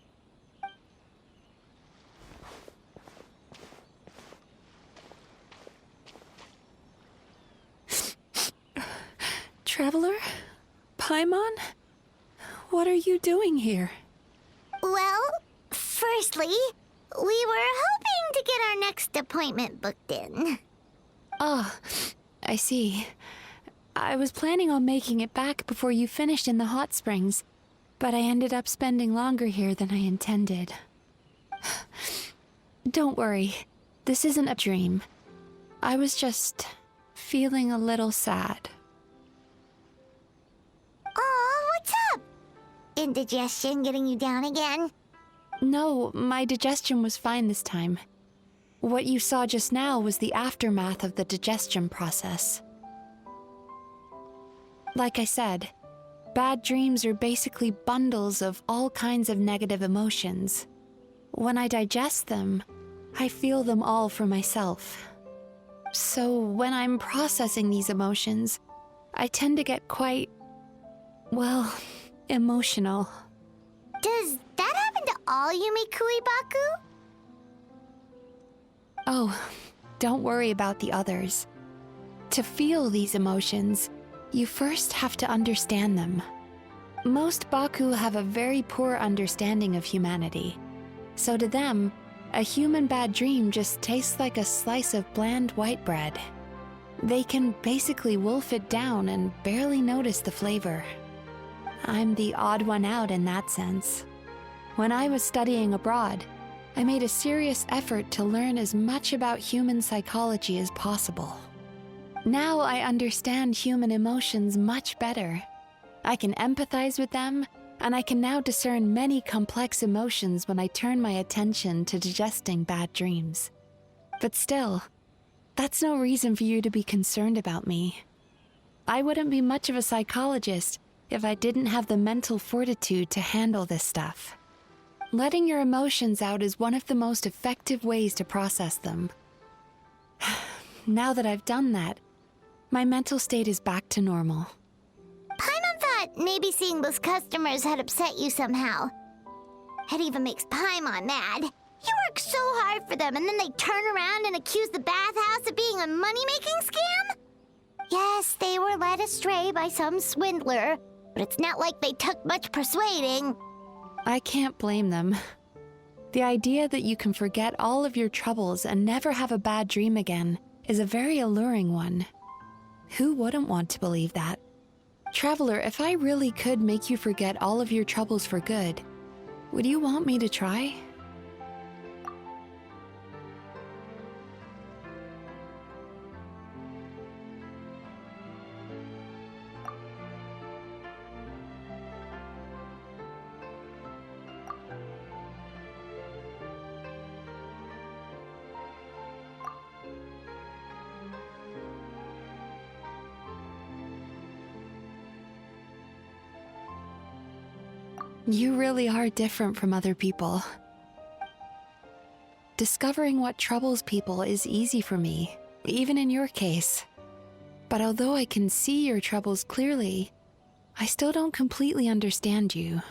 Traveler? Paimon? What are you doing here? Well, firstly, we were hoping to get our next appointment booked in. Oh, I see. I was planning on making it back before you finished in the hot springs, but I ended up spending longer here than I intended. Don't worry, this isn't a dream. I was just feeling a little sad. Oh, what's up? Indigestion getting you down again? No, my digestion was fine this time. What you saw just now was the aftermath of the digestion process. Like I said, bad dreams are basically bundles of all kinds of negative emotions. When I digest them, I feel them all for myself. So when I'm processing these emotions, I tend to get quite, well, emotional. Does that happen to all Yumikui Baku? Oh, don't worry about the others. To feel these emotions, you first have to understand them. Most Baku have a very poor understanding of humanity. So to them, a human bad dream just tastes like a slice of bland white bread. They can basically wolf it down and barely notice the flavor. I'm the odd one out in that sense. When I was studying abroad, I made a serious effort to learn as much about human psychology as possible. Now I understand human emotions much better. I can empathize with them, and I can now discern many complex emotions when I turn my attention to digesting bad dreams. But still, that's no reason for you to be concerned about me. I wouldn't be much of a psychologist if I didn't have the mental fortitude to handle this stuff. Letting your emotions out is one of the most effective ways to process them. Now that I've done that, my mental state is back to normal. Paimon thought maybe seeing those customers had upset you somehow. It even makes Paimon mad. You work so hard for them and then they turn around and accuse the bathhouse of being a money-making scam? Yes, they were led astray by some swindler, but it's not like they took much persuading. I can't blame them. The idea that you can forget all of your troubles and never have a bad dream again is a very alluring one. Who wouldn't want to believe that? Traveler, if I really could make you forget all of your troubles for good, would you want me to try? You really are different from other people. Discovering what troubles people is easy for me, even in your case. But although I can see your troubles clearly, I still don't completely understand you.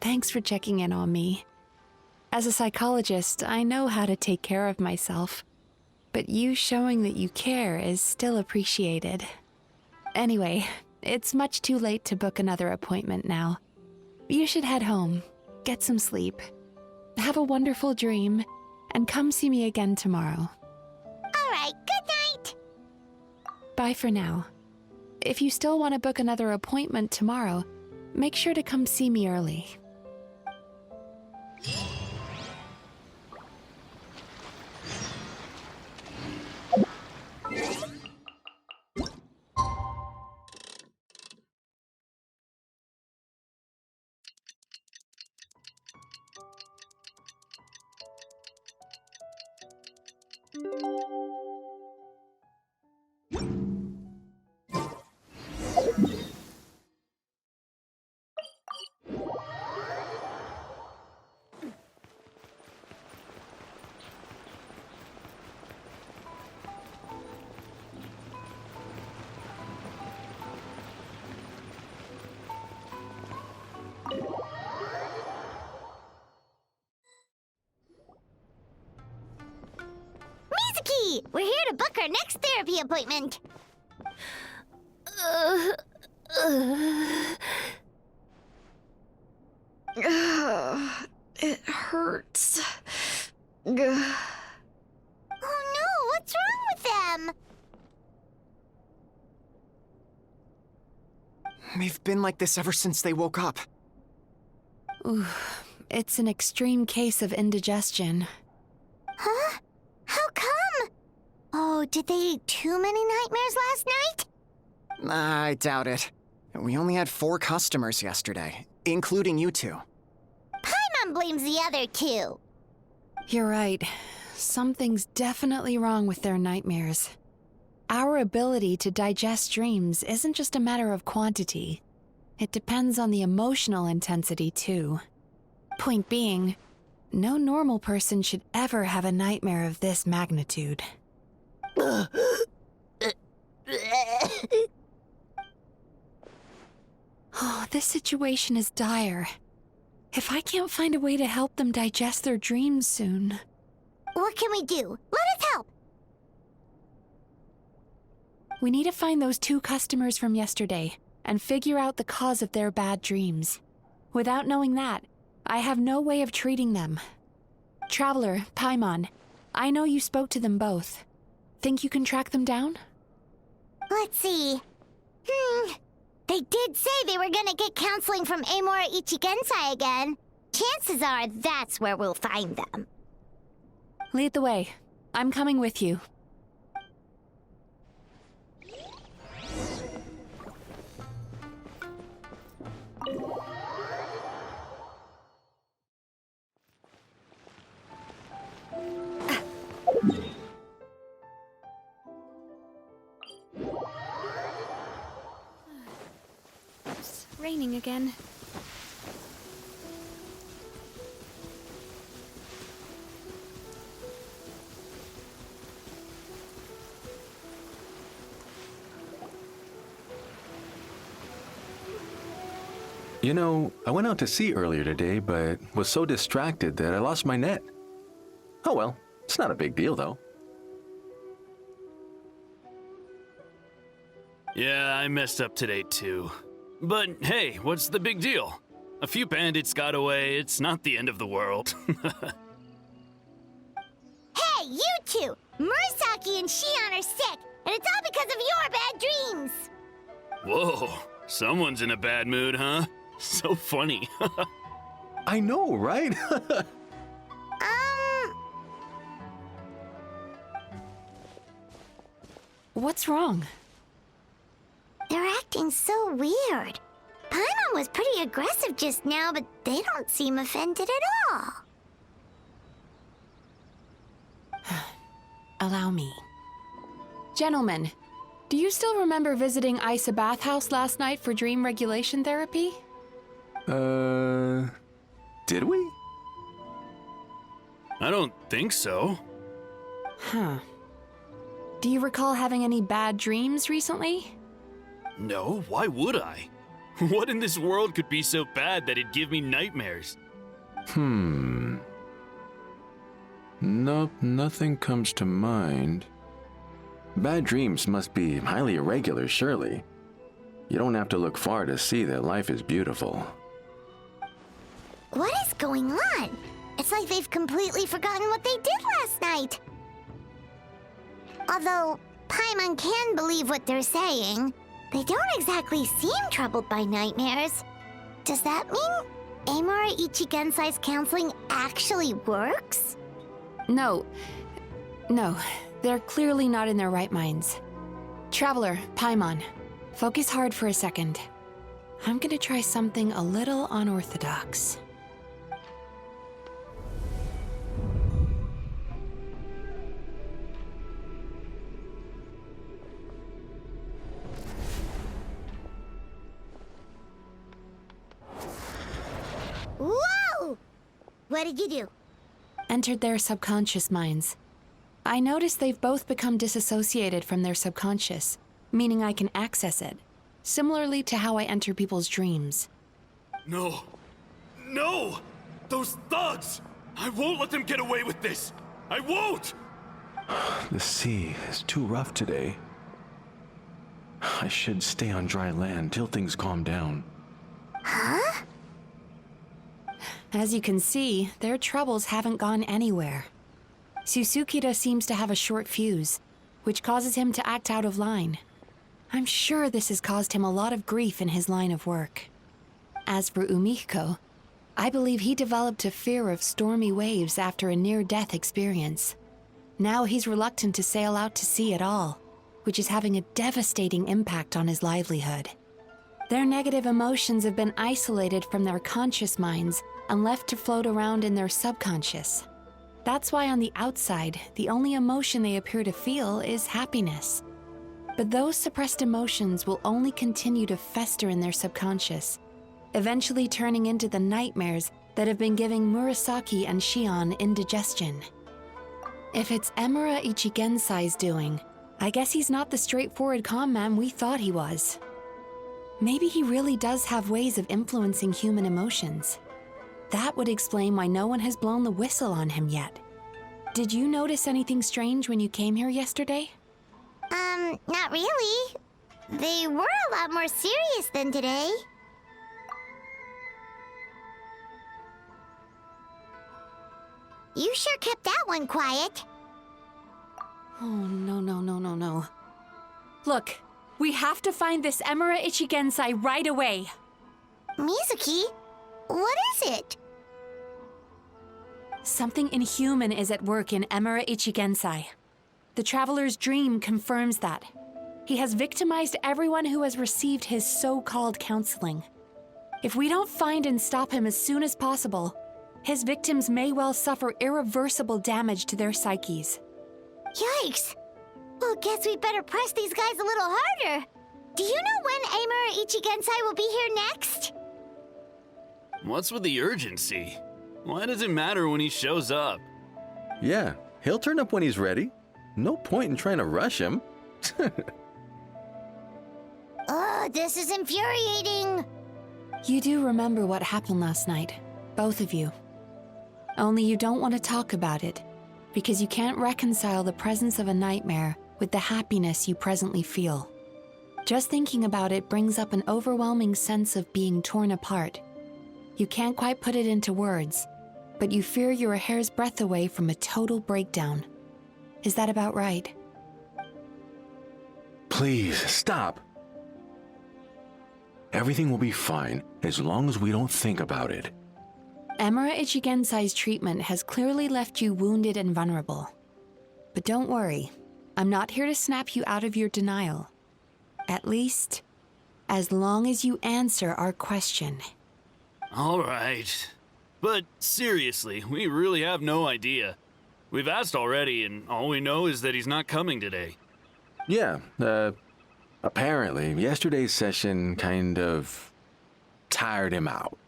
Thanks for checking in on me. As a psychologist, I know how to take care of myself. But you showing that you care is still appreciated. Anyway, it's much too late to book another appointment now. You should head home, get some sleep, have a wonderful dream, and come see me again tomorrow. All right, good night. Bye for now. If you still want to book another appointment tomorrow, make sure to come see me early. Mizuki, we're here to book our next therapy appointment. It hurts. Oh no, what's wrong with them? They've been like this ever since they woke up. Ooh, it's an extreme case of indigestion. Huh? How come? Oh, did they eat too many nightmares last night? I doubt it. We only had 4 customers yesterday, including you two. Paimon blames the other 2. You're right. Something's definitely wrong with their nightmares. Our ability to digest dreams isn't just a matter of quantity. It depends on the emotional intensity, too. Point being, no normal person should ever have a nightmare of this magnitude. Oh, this situation is dire. If I can't find a way to help them digest their dreams soon... What can we do? Let us help! We need to find those 2 customers from yesterday and figure out the cause of their bad dreams. Without knowing that, I have no way of treating them. Traveler, Paimon, I know you spoke to them both. Think you can track them down? Let's see. They did say they were gonna get counseling from Amora Ichigensai again. Chances are that's where we'll find them. Lead the way. I'm coming with you. It's raining again. You know, I went out to sea earlier today, but was so distracted that I lost my net. Oh well, it's not a big deal though. Yeah, I messed up today too. But hey, what's the big deal? A few bandits got away, it's not the end of the world. Hey, you two! Murasaki and Shion are sick, and it's all because of your bad dreams! Whoa, someone's in a bad mood, huh? So funny. I know, right? What's wrong? They're acting so weird. Paimon was pretty aggressive just now, but they don't seem offended at all. Allow me. Gentlemen, do you still remember visiting Isa Bathhouse last night for dream regulation therapy? Did we? I don't think so. Huh. Do you recall having any bad dreams recently? No, why would I? What in this world could be so bad that it'd give me nightmares? Nope, nothing comes to mind. Bad dreams must be highly irregular, surely. You don't have to look far to see that life is beautiful. What is going on? It's like they've completely forgotten what they did last night. Although Paimon can believe what they're saying, they don't exactly seem troubled by nightmares. Does that mean Amura Ichigensai's counseling actually works? No, they're clearly not in their right minds. Traveler, Paimon, focus hard for a second. I'm gonna try something a little unorthodox. Whoa! What did you do? Entered their subconscious minds. I noticed they've both become disassociated from their subconscious, meaning I can access it, similarly to how I enter people's dreams. No! No! Those thugs! I won't let them get away with this! I won't! The sea is too rough today. I should stay on dry land till things calm down. Huh? As you can see, their troubles haven't gone anywhere. Susukida seems to have a short fuse, which causes him to act out of line. I'm sure this has caused him a lot of grief in his line of work. As for Umiko, I believe he developed a fear of stormy waves after a near-death experience. Now he's reluctant to sail out to sea at all, which is having a devastating impact on his livelihood. Their negative emotions have been isolated from their conscious minds and left to float around in their subconscious. That's why on the outside, the only emotion they appear to feel is happiness. But those suppressed emotions will only continue to fester in their subconscious, eventually turning into the nightmares that have been giving Murasaki and Shion indigestion. If it's Emura Ichigensai's doing, I guess he's not the straightforward calm man we thought he was. Maybe he really does have ways of influencing human emotions. That would explain why no one has blown the whistle on him yet. Did you notice anything strange when you came here yesterday? Not really. They were a lot more serious than today. You sure kept that one quiet. Oh, no. Look, we have to find this Emura Ichigensai right away. Mizuki, what is it? Something inhuman is at work in Emura Ichigensai. The Traveler's dream confirms that. He has victimized everyone who has received his so-called counseling. If we don't find and stop him as soon as possible, his victims may well suffer irreversible damage to their psyches. Yikes! Well, guess we better press these guys a little harder. Do you know when Amura Ichigensai will be here next? What's with the urgency? Why does it matter when he shows up? Yeah, he'll turn up when he's ready. No point in trying to rush him. Oh, this is infuriating. You do remember what happened last night, both of you. Only you don't want to talk about it, because you can't reconcile the presence of a nightmare with the happiness you presently feel. Just thinking about it brings up an overwhelming sense of being torn apart. You can't quite put it into words, but you fear you're a hair's breadth away from a total breakdown. Is that about right? Please, stop. Everything will be fine as long as we don't think about it. Emura Ichigensai's treatment has clearly left you wounded and vulnerable. But don't worry, I'm not here to snap you out of your denial. At least, as long as you answer our question. All right. But seriously, we really have no idea. We've asked already, and all we know is that he's not coming today. Yeah, apparently, yesterday's session kind of tired him out.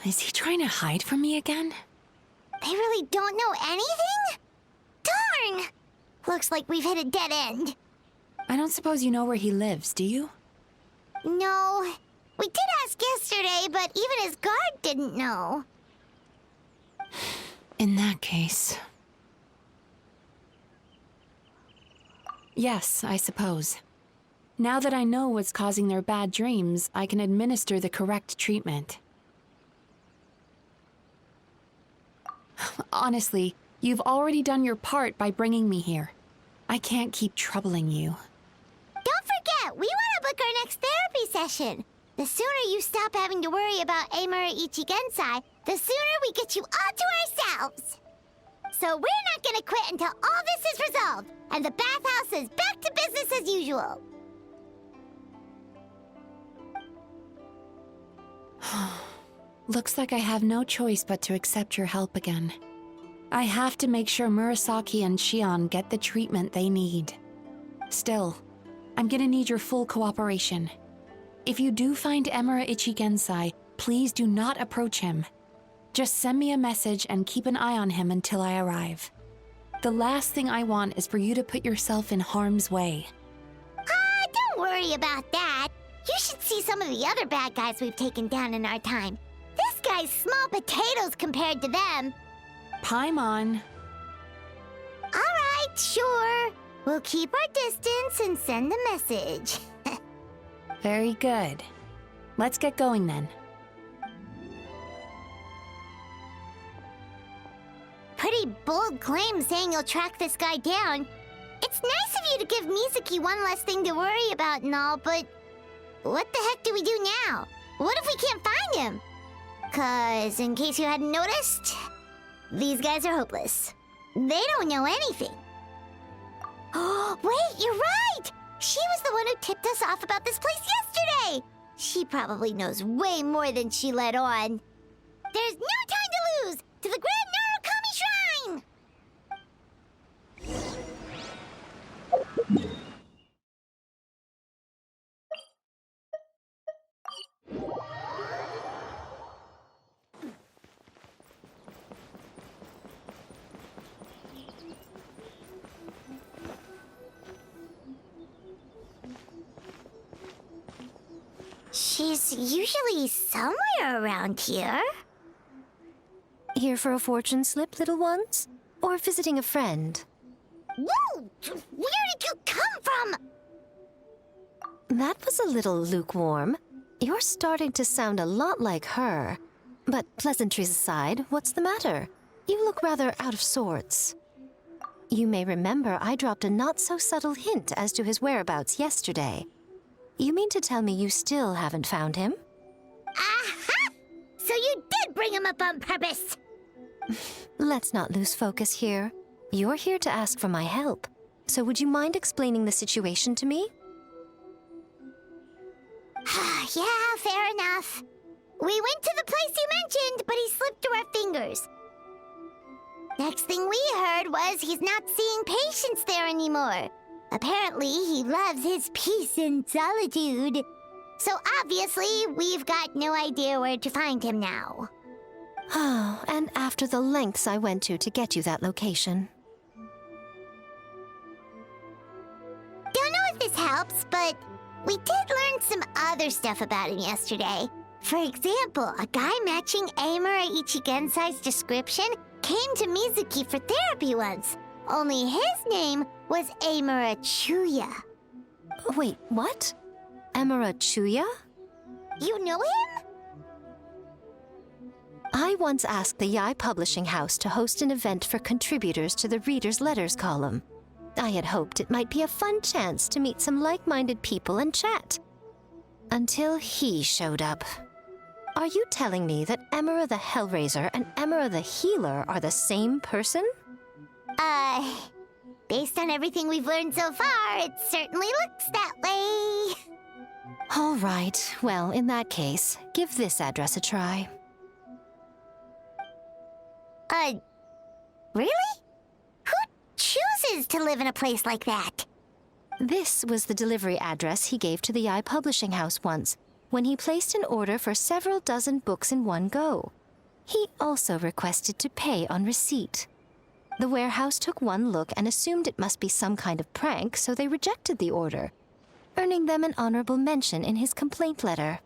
Is he trying to hide from me again? They really don't know anything? Darn! Looks like we've hit a dead end. I don't suppose you know where he lives, do you? No. We did ask yesterday, but even his guard didn't know. In that case... Yes, I suppose. Now that I know what's causing their bad dreams, I can administer the correct treatment. Honestly, you've already done your part by bringing me here. I can't keep troubling you. Don't forget, we want to book our next therapy session. The sooner you stop having to worry about Amura Ichigensai, the sooner we get you all to ourselves. So we're not gonna quit until all this is resolved, and the bathhouse is back to business as usual. Looks like I have no choice but to accept your help again. I have to make sure Murasaki and Shion get the treatment they need. Still, I'm gonna need your full cooperation. If you do find Amura Ichigensai, please do not approach him. Just send me a message and keep an eye on him until I arrive. The last thing I want is for you to put yourself in harm's way. Don't worry about that. You should see some of the other bad guys we've taken down in our time. This guy's small potatoes compared to them. Paimon. All right, sure. We'll keep our distance and send the message. Very good. Let's get going then. Pretty bold claim saying you'll track this guy down. It's nice of you to give Mizuki one less thing to worry about and all, but what the heck do we do now? What if we can't find him? 'Cause, in case you hadn't noticed, these guys are hopeless. They don't know anything. Oh, wait, you're right! She was the one who tipped us off about this place yesterday! She probably knows way more than she let on. There's no time to lose! To the Grand Narukami Shrine! She's usually somewhere around here. Here for a fortune slip, little ones? Or visiting a friend? Whoa! Where did you come from? That was a little lukewarm. You're starting to sound a lot like her. But pleasantries aside, what's the matter? You look rather out of sorts. You may remember I dropped a not-so-subtle hint as to his whereabouts yesterday. You mean to tell me you still haven't found him? Aha! So you did bring him up on purpose! Let's not lose focus here. You're here to ask for my help. So would you mind explaining the situation to me? Yeah, fair enough. We went to the place you mentioned, but he slipped through our fingers. Next thing we heard was he's not seeing patients there anymore. Apparently, he loves his peace and solitude. So obviously, we've got no idea where to find him now. Oh, and after the lengths I went to get you that location. Don't know if this helps, but we did learn some other stuff about him yesterday. For example, a guy matching Amura Ichigensai's description came to Mizuki for therapy once. Only his name was Amura Chuya. Wait, what? Amura Chuya? You know him? I once asked the Youkai Publishing House to host an event for contributors to the Reader's Letters column. I had hoped it might be a fun chance to meet some like-minded people and chat. Until he showed up. Are you telling me that Amura the Hellraiser and Amura the Healer are the same person? Based on everything we've learned so far, it certainly looks that way. All right. Well, in that case, give this address a try. Really? Who chooses to live in a place like that? This was the delivery address he gave to the Youkai Publishing House once, when he placed an order for several dozen books in one go. He also requested to pay on receipt. The warehouse took one look and assumed it must be some kind of prank, so they rejected the order. earning them an honorable mention in his complaint letter.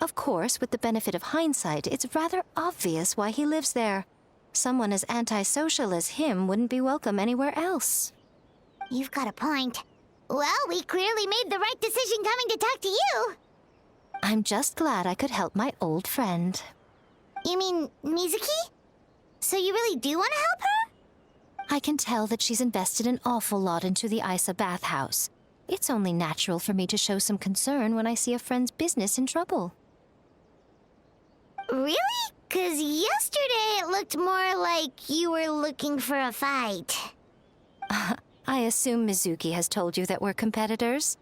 Of course, with the benefit of hindsight, it's rather obvious why he lives there. Someone as antisocial as him wouldn't be welcome anywhere else. You've got a point. Well, we clearly made the right decision coming to talk to you. I'm just glad I could help my old friend. You mean Mizuki? So you really do want to help her? I can tell that she's invested an awful lot into the Isa bathhouse. It's only natural for me to show some concern when I see a friend's business in trouble. Really? 'Cause yesterday it looked more like you were looking for a fight. I assume Mizuki has told you that we're competitors?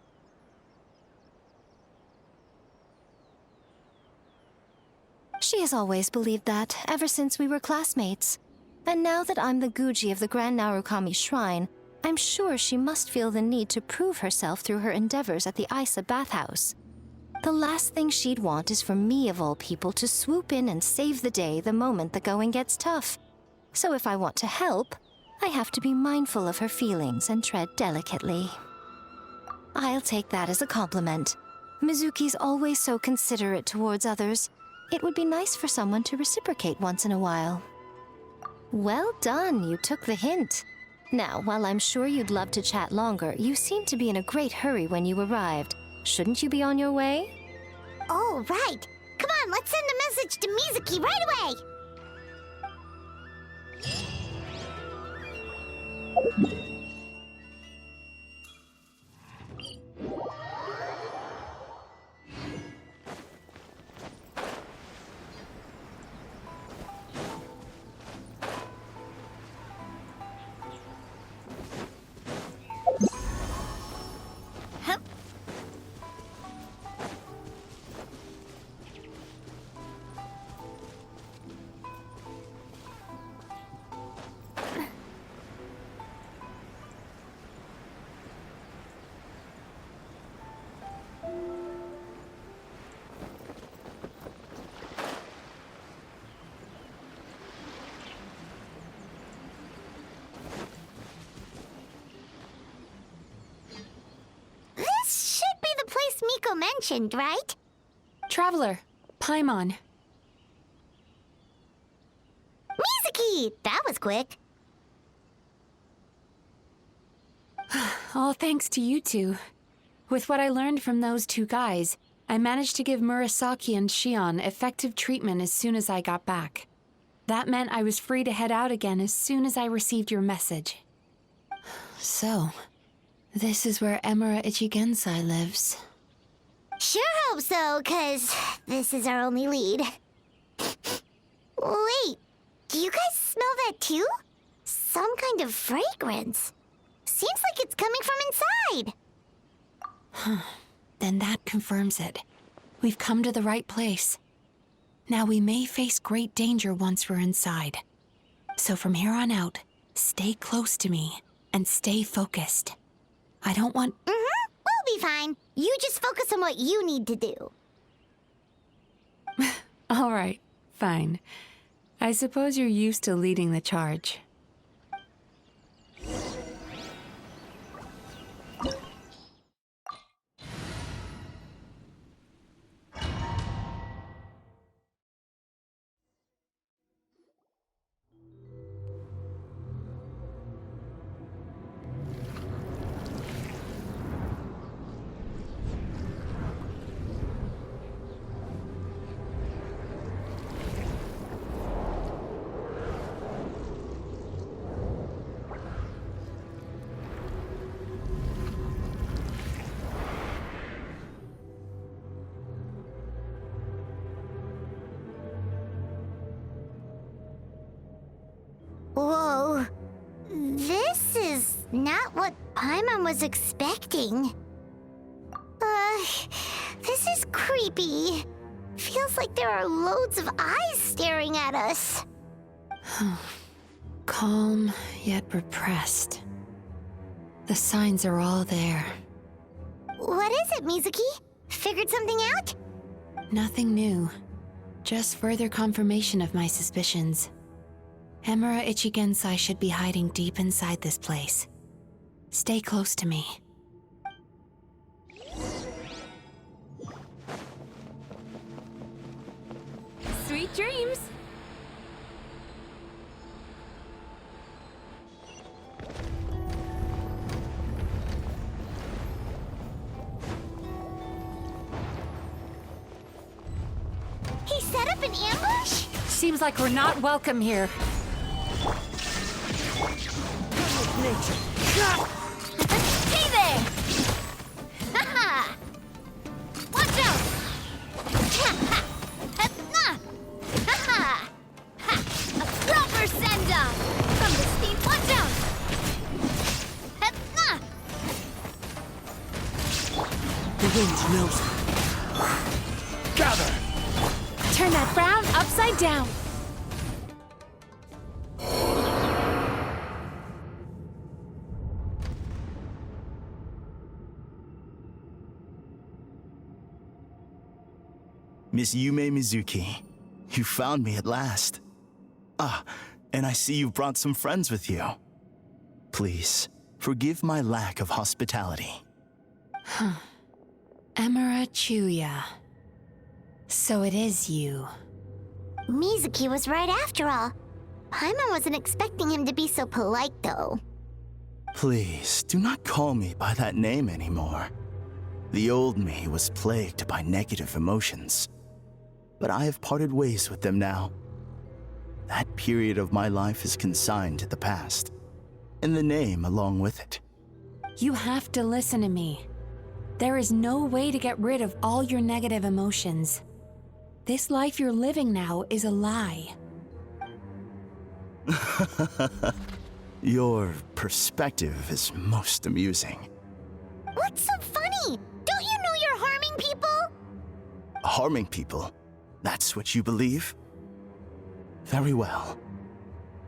She has always believed that, ever since we were classmates. And now that I'm the Guji of the Grand Narukami Shrine, I'm sure she must feel the need to prove herself through her endeavors at the Isa bathhouse. The last thing she'd want is for me, of all people, to swoop in and save the day the moment the going gets tough. So if I want to help, I have to be mindful of her feelings and tread delicately. I'll take that as a compliment. Mizuki's always so considerate towards others. It would be nice for someone to reciprocate once in a while. Well done, you took the hint. Now, while I'm sure you'd love to chat longer, you seemed to be in a great hurry when you arrived. Shouldn't you be on your way? Oh, right. Come on, let's send a message to Mizuki right away. Miko mentioned, right? Traveler, Paimon. Mizuki! That was quick. All thanks to you two. With what I learned from those two guys, I managed to give Murasaki and Shion effective treatment as soon as I got back. That meant I was free to head out again as soon as I received your message. So, this is where Emura Ichigensai lives. Sure hope so, 'cause this is our only lead. Wait, do you guys smell that too? Some kind of fragrance. Seems like it's coming from inside. Then that confirms it. We've come to the right place. Now we may face great danger once we're inside. So from here on out, stay close to me and stay focused. I don't want... We'll be fine. You just focus on what you need to do. All right, fine. I suppose you're used to leading the charge. Whoa. This is not what Paimon was expecting. This is creepy. Feels like there are loads of eyes staring at us. Calm, yet repressed. The signs are all there. What is it, Mizuki? Figured something out? Nothing new. Just further confirmation of my suspicions. Emura Ichigensai should be hiding deep inside this place. Stay close to me. Sweet dreams! He set up an ambush? Seems like we're not welcome here. Hey there! Haha! Watch out! Ha! Ha! A proper send-off! From the steam, watch out! The wind knows it. Gather! Turn that frown upside down. Miss Yumemizuki, you found me at last. Ah, and I see you've brought some friends with you. Please, forgive my lack of hospitality. Huh. Emira Chuya. So it is you. Mizuki was right after all. Paimon wasn't expecting him to be so polite, though. Please, do not call me by that name anymore. The old me was plagued by negative emotions, but I have parted ways with them now. That period of my life is consigned to the past, and the name along with it. You have to listen to me. There is no way to get rid of all your negative emotions. This life you're living now is a lie. Your perspective is most amusing. What's so funny? Don't you know you're harming people? Harming people? That's what you believe? Very well.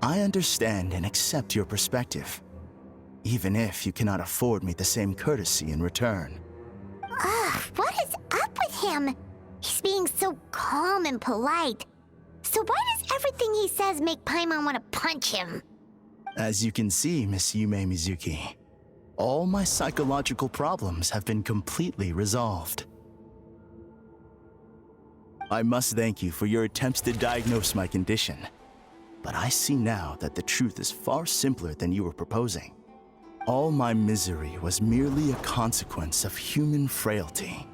I understand and accept your perspective, even if you cannot afford me the same courtesy in return. Ugh, what is up with him? He's being so calm and polite. So why does everything he says make Paimon want to punch him? As you can see, Miss Yumemizuki, all my psychological problems have been completely resolved. I must thank you for your attempts to diagnose my condition, but I see now that the truth is far simpler than you were proposing. All my misery was merely a consequence of human frailty.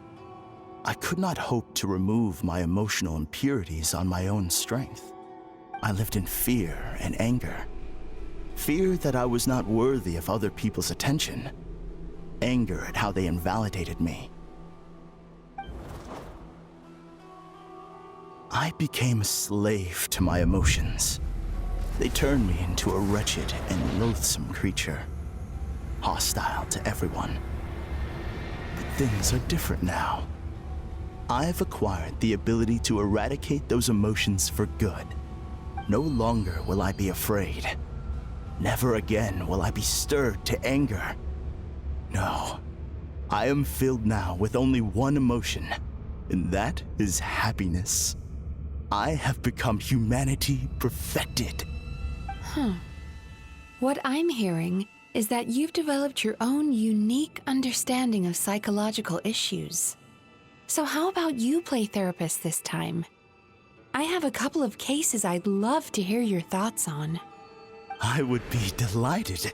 I could not hope to remove my emotional impurities on my own strength. I lived in fear and anger. Fear that I was not worthy of other people's attention. Anger at how they invalidated me. I became a slave to my emotions. They turned me into a wretched and loathsome creature, hostile to everyone. But things are different now. I have acquired the ability to eradicate those emotions for good. No longer will I be afraid. Never again will I be stirred to anger. No, I am filled now with only one emotion, and that is happiness. I have become humanity perfected. What I'm hearing is that you've developed your own unique understanding of psychological issues. So how about you play therapist this time? I have a couple of cases I'd love to hear your thoughts on. I would be delighted.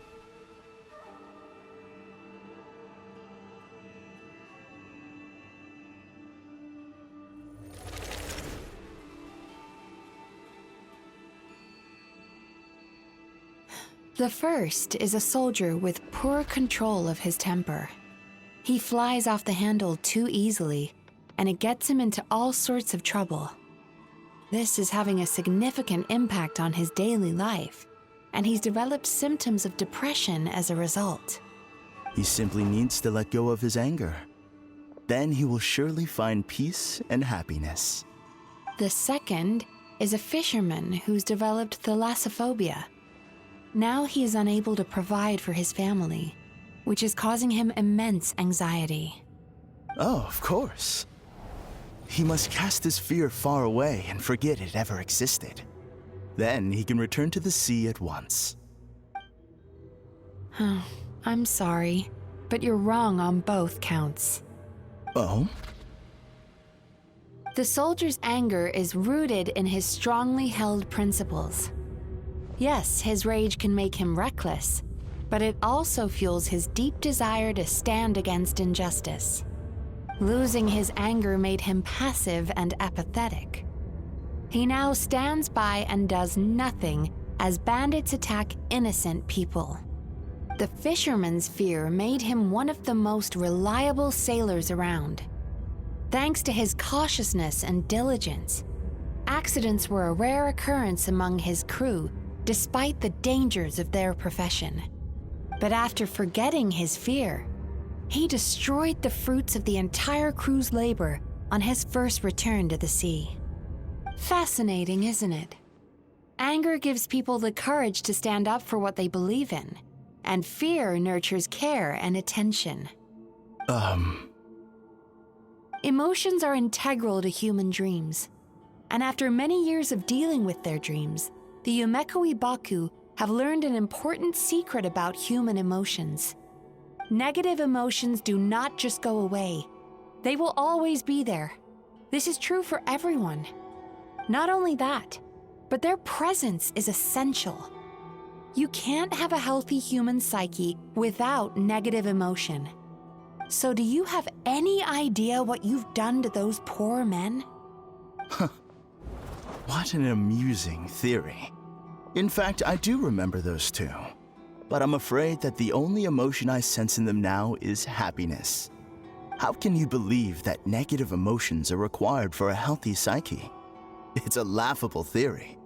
The first is a soldier with poor control of his temper. He flies off the handle too easily, and it gets him into all sorts of trouble. This is having a significant impact on his daily life, and he's developed symptoms of depression as a result. He simply needs to let go of his anger. Then he will surely find peace and happiness. The second is a fisherman who's developed thalassophobia. Now he is unable to provide for his family, which is causing him immense anxiety. Oh, of course. He must cast his fear far away and forget it ever existed. Then he can return to the sea at once. I'm sorry, but you're wrong on both counts. Oh? The soldier's anger is rooted in his strongly held principles. Yes, his rage can make him reckless, but it also fuels his deep desire to stand against injustice. Losing his anger made him passive and apathetic. He now stands by and does nothing as bandits attack innocent people. The fisherman's fear made him one of the most reliable sailors around. Thanks to his cautiousness and diligence, accidents were a rare occurrence among his crew despite the dangers of their profession. But after forgetting his fear, he destroyed the fruits of the entire crew's labor on his first return to the sea. Fascinating, isn't it? Anger gives people the courage to stand up for what they believe in, and fear nurtures care and attention. Emotions are integral to human dreams, and after many years of dealing with their dreams, the Yumekui Baku have learned an important secret about human emotions. Negative emotions do not just go away. They will always be there. This is true for everyone. Not only that, but their presence is essential. You can't have a healthy human psyche without negative emotion. So do you have any idea what you've done to those poor men? What an amusing theory. In fact, I do remember those two. But I'm afraid that the only emotion I sense in them now is happiness. How can you believe that negative emotions are required for a healthy psyche? It's a laughable theory.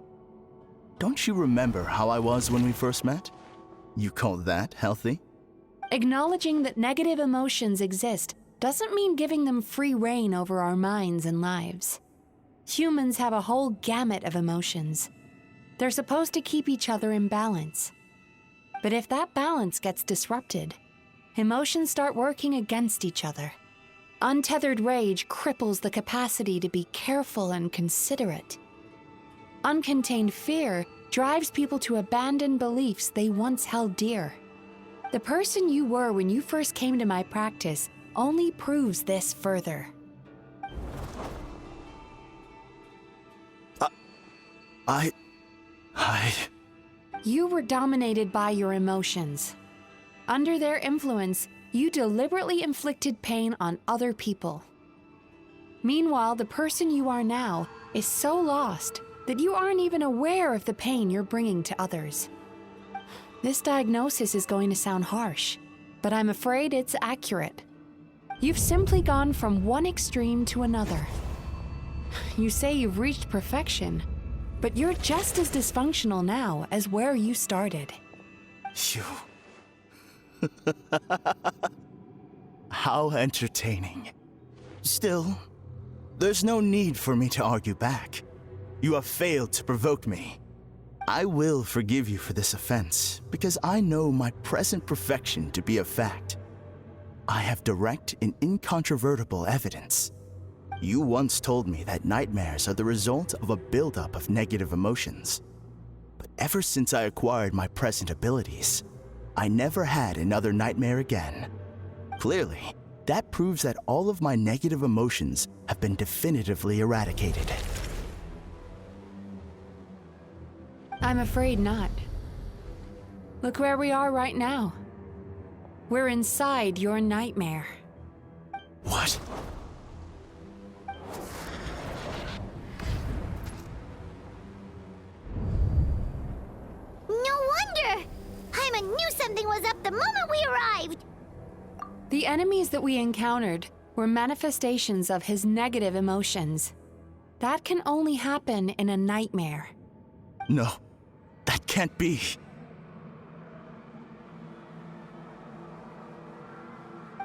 Don't you remember how I was when we first met? You call that healthy? Acknowledging that negative emotions exist doesn't mean giving them free rein over our minds and lives. Humans have a whole gamut of emotions. They're supposed to keep each other in balance. But if that balance gets disrupted, emotions start working against each other. Untethered rage cripples the capacity to be careful and considerate. Uncontained fear drives people to abandon beliefs they once held dear. The person you were when you first came to my practice only proves this further. You were dominated by your emotions. Under their influence, you deliberately inflicted pain on other people. Meanwhile, the person you are now is so lost that you aren't even aware of the pain you're bringing to others. This diagnosis is going to sound harsh, but I'm afraid it's accurate. You've simply gone from one extreme to another. You say you've reached perfection, but you're just as dysfunctional now as where you started. How entertaining. Still, there's no need for me to argue back. You have failed to provoke me. I will forgive you for this offense, because I know my present perfection to be a fact. I have direct and incontrovertible evidence. You once told me that nightmares are the result of a buildup of negative emotions. But ever since I acquired my present abilities, I never had another nightmare again. Clearly, that proves that all of my negative emotions have been definitively eradicated. I'm afraid not. Look where we are right now. We're inside your nightmare. What? No wonder! Paimon knew something was up the moment we arrived! The enemies that we encountered were manifestations of his negative emotions. That can only happen in a nightmare. No, that can't be.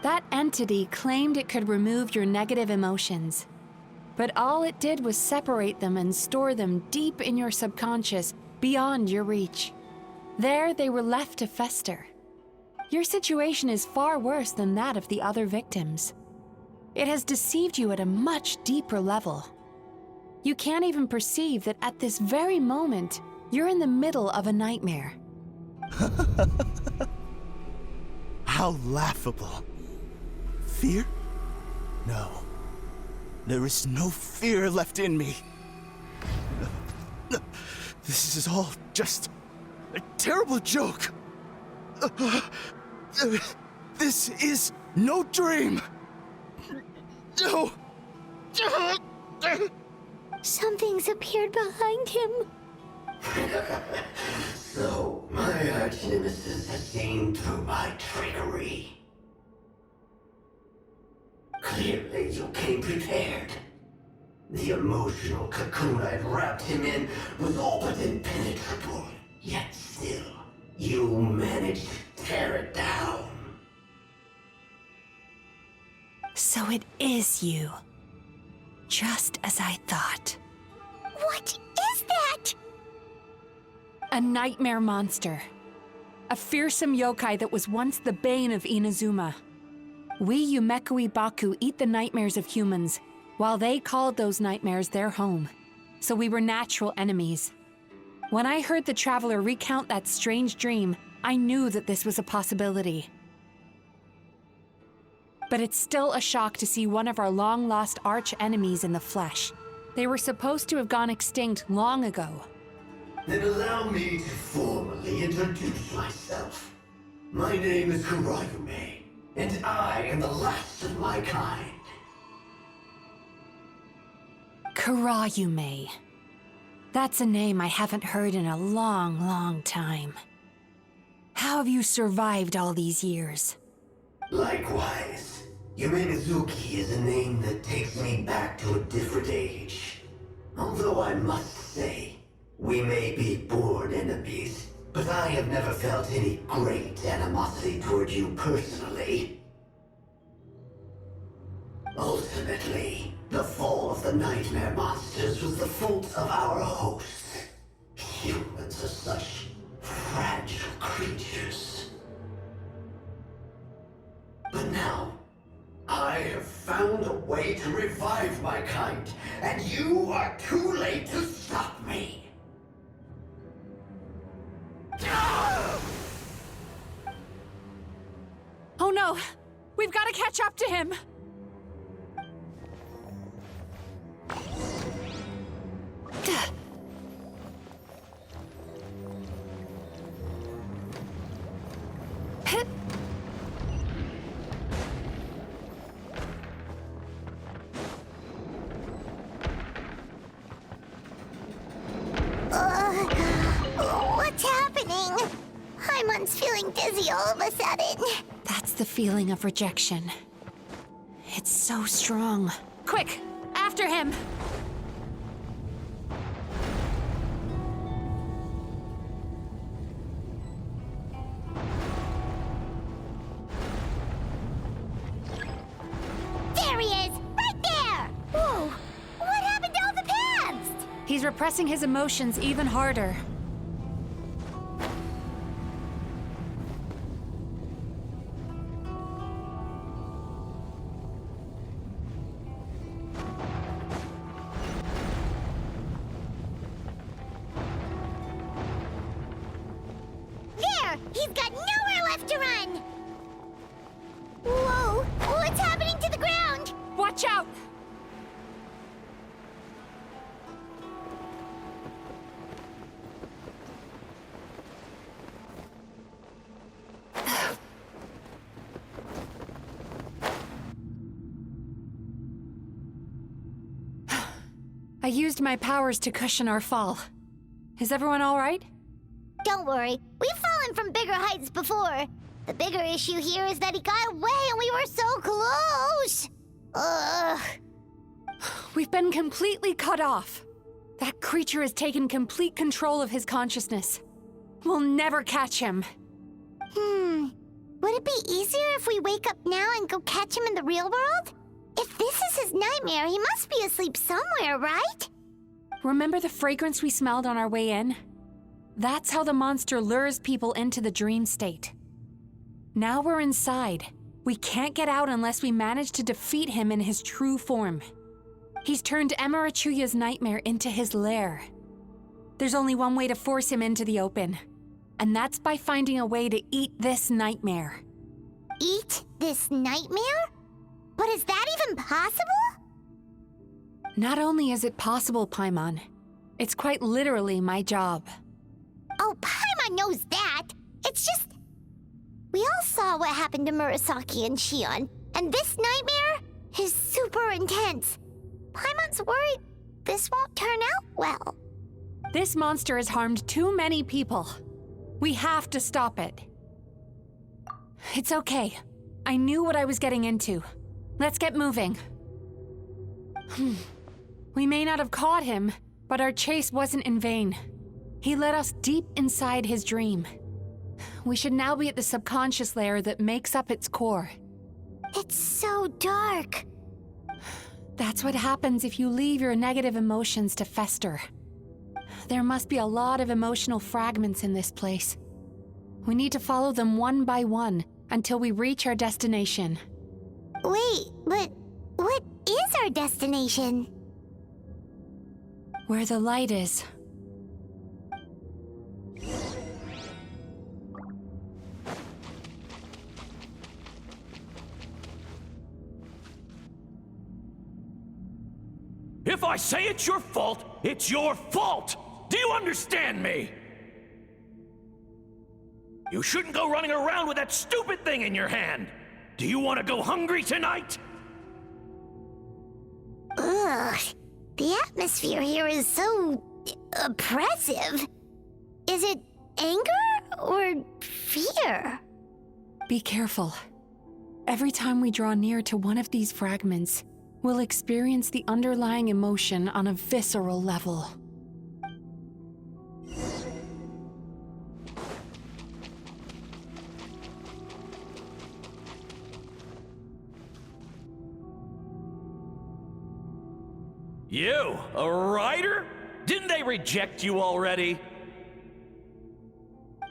That entity claimed it could remove your negative emotions. But all it did was separate them and store them deep in your subconscious, beyond your reach. There they were left to fester. Your situation is far worse than that of the other victims. It has deceived you at a much deeper level. You can't even perceive that at this very moment, you're in the middle of a nightmare. How laughable. Fear? No. There is no fear left in me. This is all just a terrible joke. This is no dream. No. Something's appeared behind him. So, my arch-nemesis has seen through my trickery. Clearly, you came prepared. The emotional cocoon I'd wrapped him in was all but impenetrable. Yet still, you managed to tear it down. So it is you. Just as I thought. What is that? A nightmare monster. A fearsome yokai that was once the bane of Inazuma. We Yumekui Baku eat the nightmares of humans, while they called those nightmares their home. So we were natural enemies. When I heard the traveler recount that strange dream, I knew that this was a possibility. But it's still a shock to see one of our long-lost arch-enemies in the flesh. They were supposed to have gone extinct long ago. Then allow me to formally introduce myself. My name is Kurayume, and I am the last of my kind. Kurayume. That's a name I haven't heard in a long, long time. How have you survived all these years? Likewise. Yumemizuki is a name that takes me back to a different age. Although I must say, we may be born enemies, but I have never felt any great animosity toward you personally. Ultimately, the fall of the nightmare monsters was the fault of our hosts. Humans are such fragile creatures. But now, I have found a way to revive my kind, and you are too late to stop me. Oh no! We've got to catch up to him! What's happening? Paimon's feeling dizzy all of a sudden. That's the feeling of rejection. It's so strong. Quick! After him! There he is! Right there! Whoa! What happened to all the paths? He's repressing his emotions even harder. He's got nowhere left to run! Whoa! What's happening to the ground? Watch out! I used my powers to cushion our fall. Is everyone all right? Don't worry, we've fallen from bigger heights before. The bigger issue here is that he got away and we were so close. Ugh. We've been completely cut off. That creature has taken complete control of his consciousness. We'll never catch him. Would it be easier if we wake up now and go catch him in the real world? If this is his nightmare, he must be asleep somewhere, right? Remember the fragrance we smelled on our way in? That's how the monster lures people into the dream state. Now we're inside. We can't get out unless we manage to defeat him in his true form. He's turned Emarachuya's nightmare into his lair. There's only one way to force him into the open, and that's by finding a way to eat this nightmare. Eat this nightmare? But is that even possible? Not only is it possible, Paimon, it's quite literally my job. Oh, Paimon knows that. It's just... We all saw what happened to Murasaki and Shion, and this nightmare is super intense. Paimon's worried this won't turn out well. This monster has harmed too many people. We have to stop it. It's okay. I knew what I was getting into. Let's get moving. We may not have caught him, but our chase wasn't in vain. He led us deep inside his dream. We should now be at the subconscious layer that makes up its core. It's so dark. That's what happens if you leave your negative emotions to fester. There must be a lot of emotional fragments in this place. We need to follow them one by one until we reach our destination. Wait, but what is our destination? Where the light is. If I say it's your fault, it's your fault! Do you understand me? You shouldn't go running around with that stupid thing in your hand! Do you want to go hungry tonight? Ugh, the atmosphere here is so... oppressive. Is it anger or fear? Be careful. Every time we draw near to one of these fragments, we'll experience the underlying emotion on a visceral level. You, a writer? Didn't they reject you already?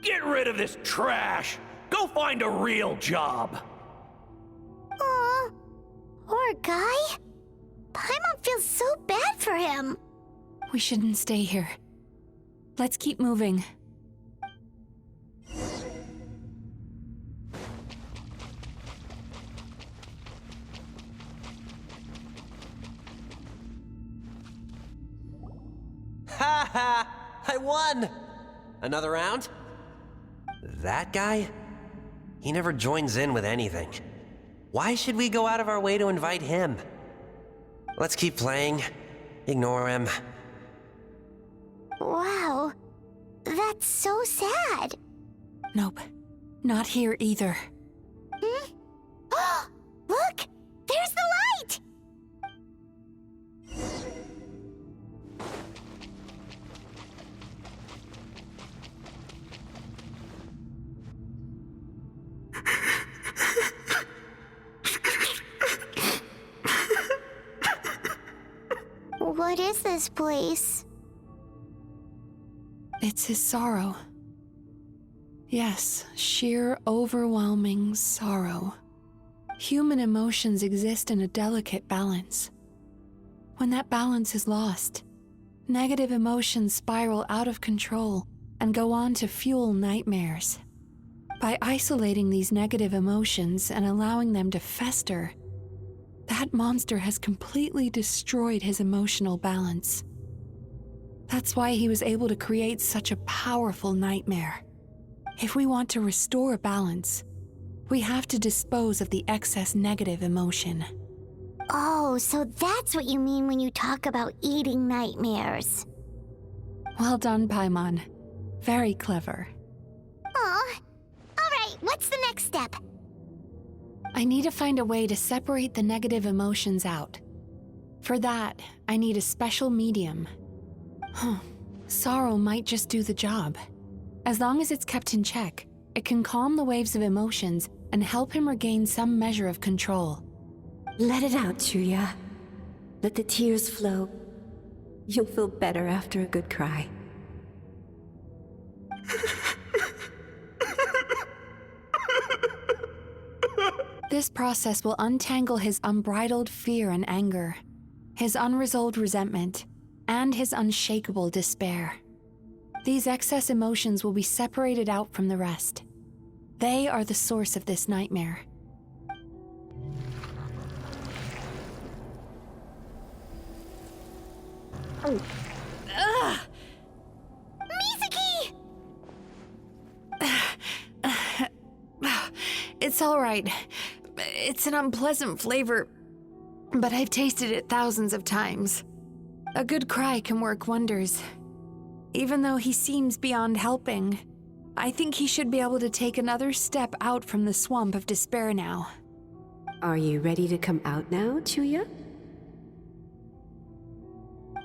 Get rid of this trash! Go find a real job! Aw, poor guy. Paimon feels so bad for him. We shouldn't stay here. Let's keep moving. Ha ha! I won! Another round? That guy? He never joins in with anything. Why should we go out of our way to invite him? Let's keep playing. Ignore him. Wow, that's so sad. Nope, not here either. Hmm? Look! There's the light! What is this place? It's his sorrow. Yes, sheer overwhelming sorrow. Human emotions exist in a delicate balance. When that balance is lost, negative emotions spiral out of control and go on to fuel nightmares. By isolating these negative emotions and allowing them to fester, that monster has completely destroyed his emotional balance. That's why he was able to create such a powerful nightmare. If we want to restore balance, we have to dispose of the excess negative emotion. Oh, so that's what you mean when you talk about eating nightmares. Well done, Paimon. Very clever. Aw. Alright, what's the next step? I need to find a way to separate the negative emotions out. For that, I need a special medium. Sorrow might just do the job. As long as it's kept in check, it can calm the waves of emotions and help him regain some measure of control. Let it out, Chuya. Let the tears flow. You'll feel better after a good cry. This process will untangle his unbridled fear and anger, his unresolved resentment, and his unshakable despair. These excess emotions will be separated out from the rest. They are the source of this nightmare. Mizuki! It's all right. It's an unpleasant flavor, but I've tasted it thousands of times. A good cry can work wonders. Even though he seems beyond helping, I think he should be able to take another step out from the swamp of despair now. Are you ready to come out now, Chuya?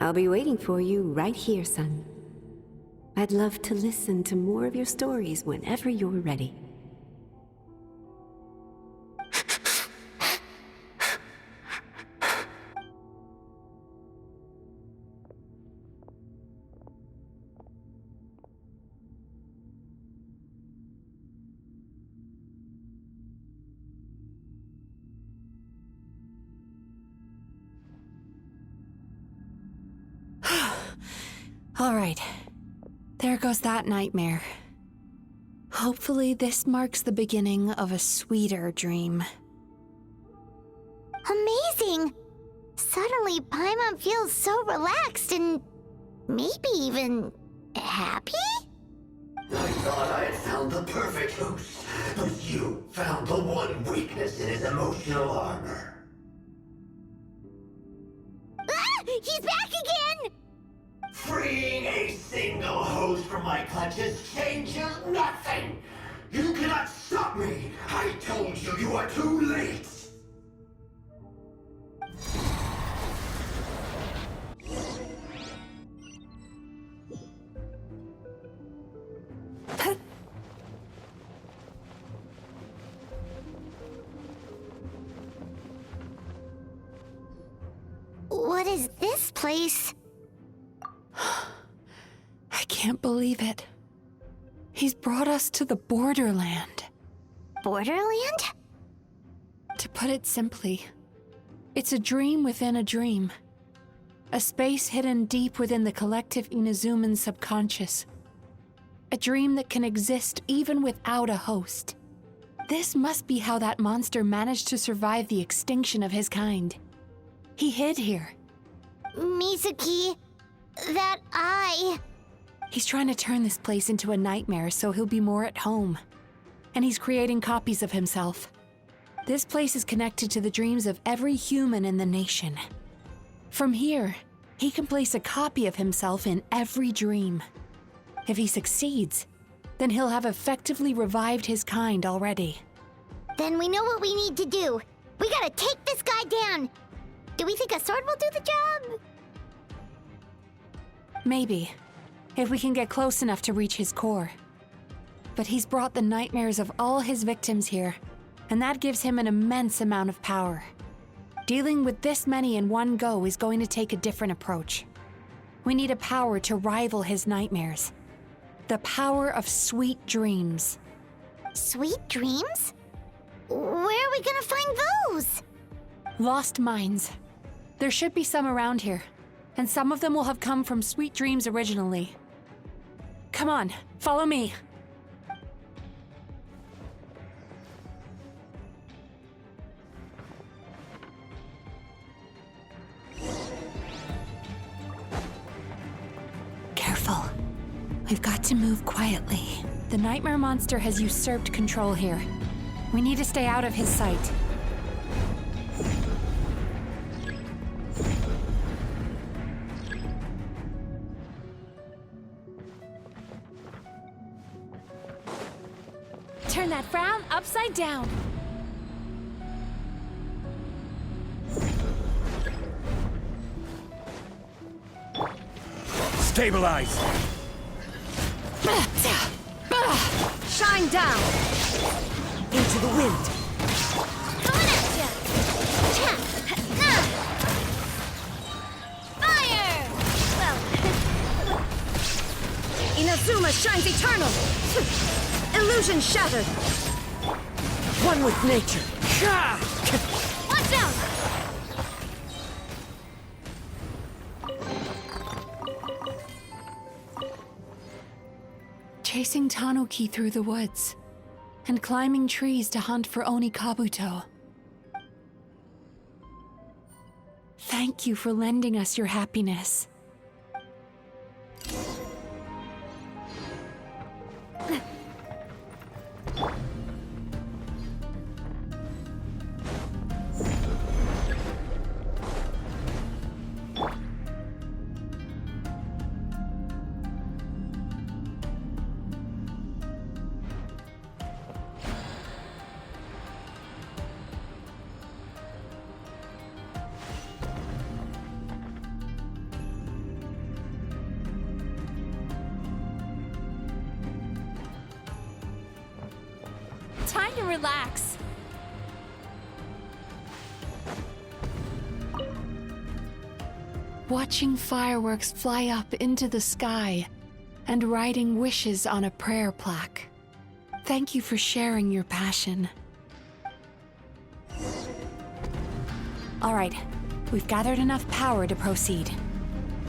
I'll be waiting for you right here, son. I'd love to listen to more of your stories whenever you're ready. All right. There goes that nightmare. Hopefully this marks the beginning of a sweeter dream. Amazing! Suddenly, Paimon feels so relaxed and maybe even happy? I thought I had found the perfect host, but you found the one weakness in his emotional armor. Ah! He's back again! Freeing a single host from my clutches changes nothing! You cannot stop me! I told you you are too late! What is this place? I can't believe it. He's brought us to the borderland. Borderland? To put it simply, it's a dream within a dream. A space hidden deep within the collective Inazuman subconscious. A dream that can exist even without a host. This must be how that monster managed to survive the extinction of his kind. He hid here. Mizuki, that eye. He's trying to turn this place into a nightmare so he'll be more at home. And he's creating copies of himself. This place is connected to the dreams of every human in the nation. From here, he can place a copy of himself in every dream. If he succeeds, then he'll have effectively revived his kind already. Then we know what we need to do. We gotta take this guy down. Do we think a sword will do the job? Maybe, if we can get close enough to reach his core. But he's brought the nightmares of all his victims here, and that gives him an immense amount of power. Dealing with this many in one go is going to take a different approach. We need a power to rival his nightmares. The power of sweet dreams. Sweet dreams? Where are we gonna find those? Lost minds. There should be some around here, and some of them will have come from sweet dreams originally. Come on, follow me. Careful. We've got to move quietly. The nightmare monster has usurped control here. We need to stay out of his sight. Turn that frown upside down. Stabilize! Shine down! Into the wind! Coming at ya! Fire! Well... Inazuma shines eternal! Illusion shattered! One with nature! Watch out! Chasing Tanuki through the woods, and climbing trees to hunt for Onikabuto. Thank you for lending us your happiness. Time to relax. Watching fireworks fly up into the sky and writing wishes on a prayer plaque. Thank you for sharing your passion. All right, we've gathered enough power to proceed.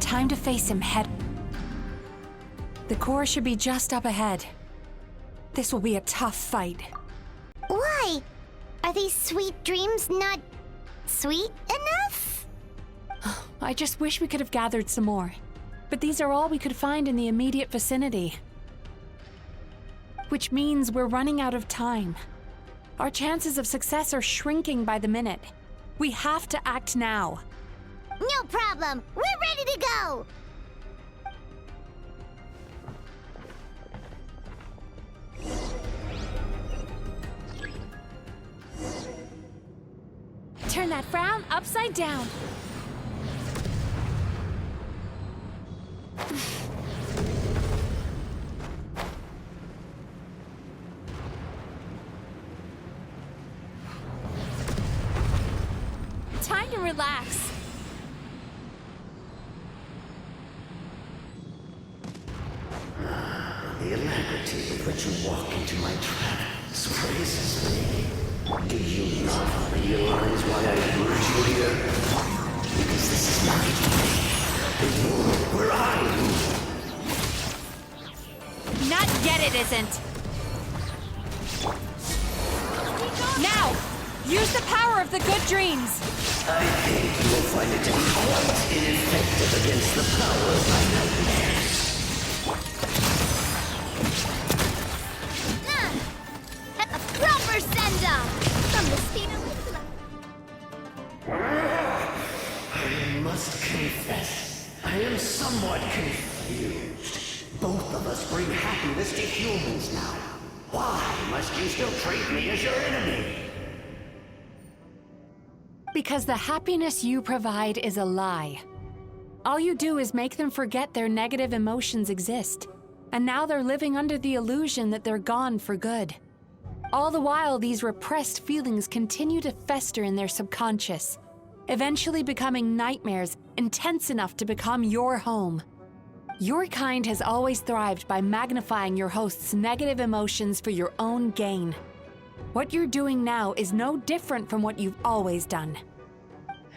Time to face him head. The core should be just up ahead. This will be a tough fight. Why? Are these sweet dreams not sweet enough? I just wish we could have gathered some more. But these are all we could find in the immediate vicinity. Which means we're running out of time. Our chances of success are shrinking by the minute. We have to act now. No problem. We're ready to go. Turn that frown upside down. Time to relax. The alacrity with which you walk into my trap surprises me. Do you not realize why I brought you here? Because this is my the world where I live. Not yet, it isn't. Now, use the power of the good dreams. I think you will find it to be quite ineffective against the power of my nightmares. A proper send-off from the speed of I must confess, I am somewhat confused. Both of us bring happiness to humans now. Why must you still treat me as your enemy? Because the happiness you provide is a lie. All you do is make them forget their negative emotions exist. And now they're living under the illusion that they're gone for good. All the while, these repressed feelings continue to fester in their subconscious, eventually becoming nightmares intense enough to become your home. Your kind has always thrived by magnifying your host's negative emotions for your own gain. What you're doing now is no different from what you've always done.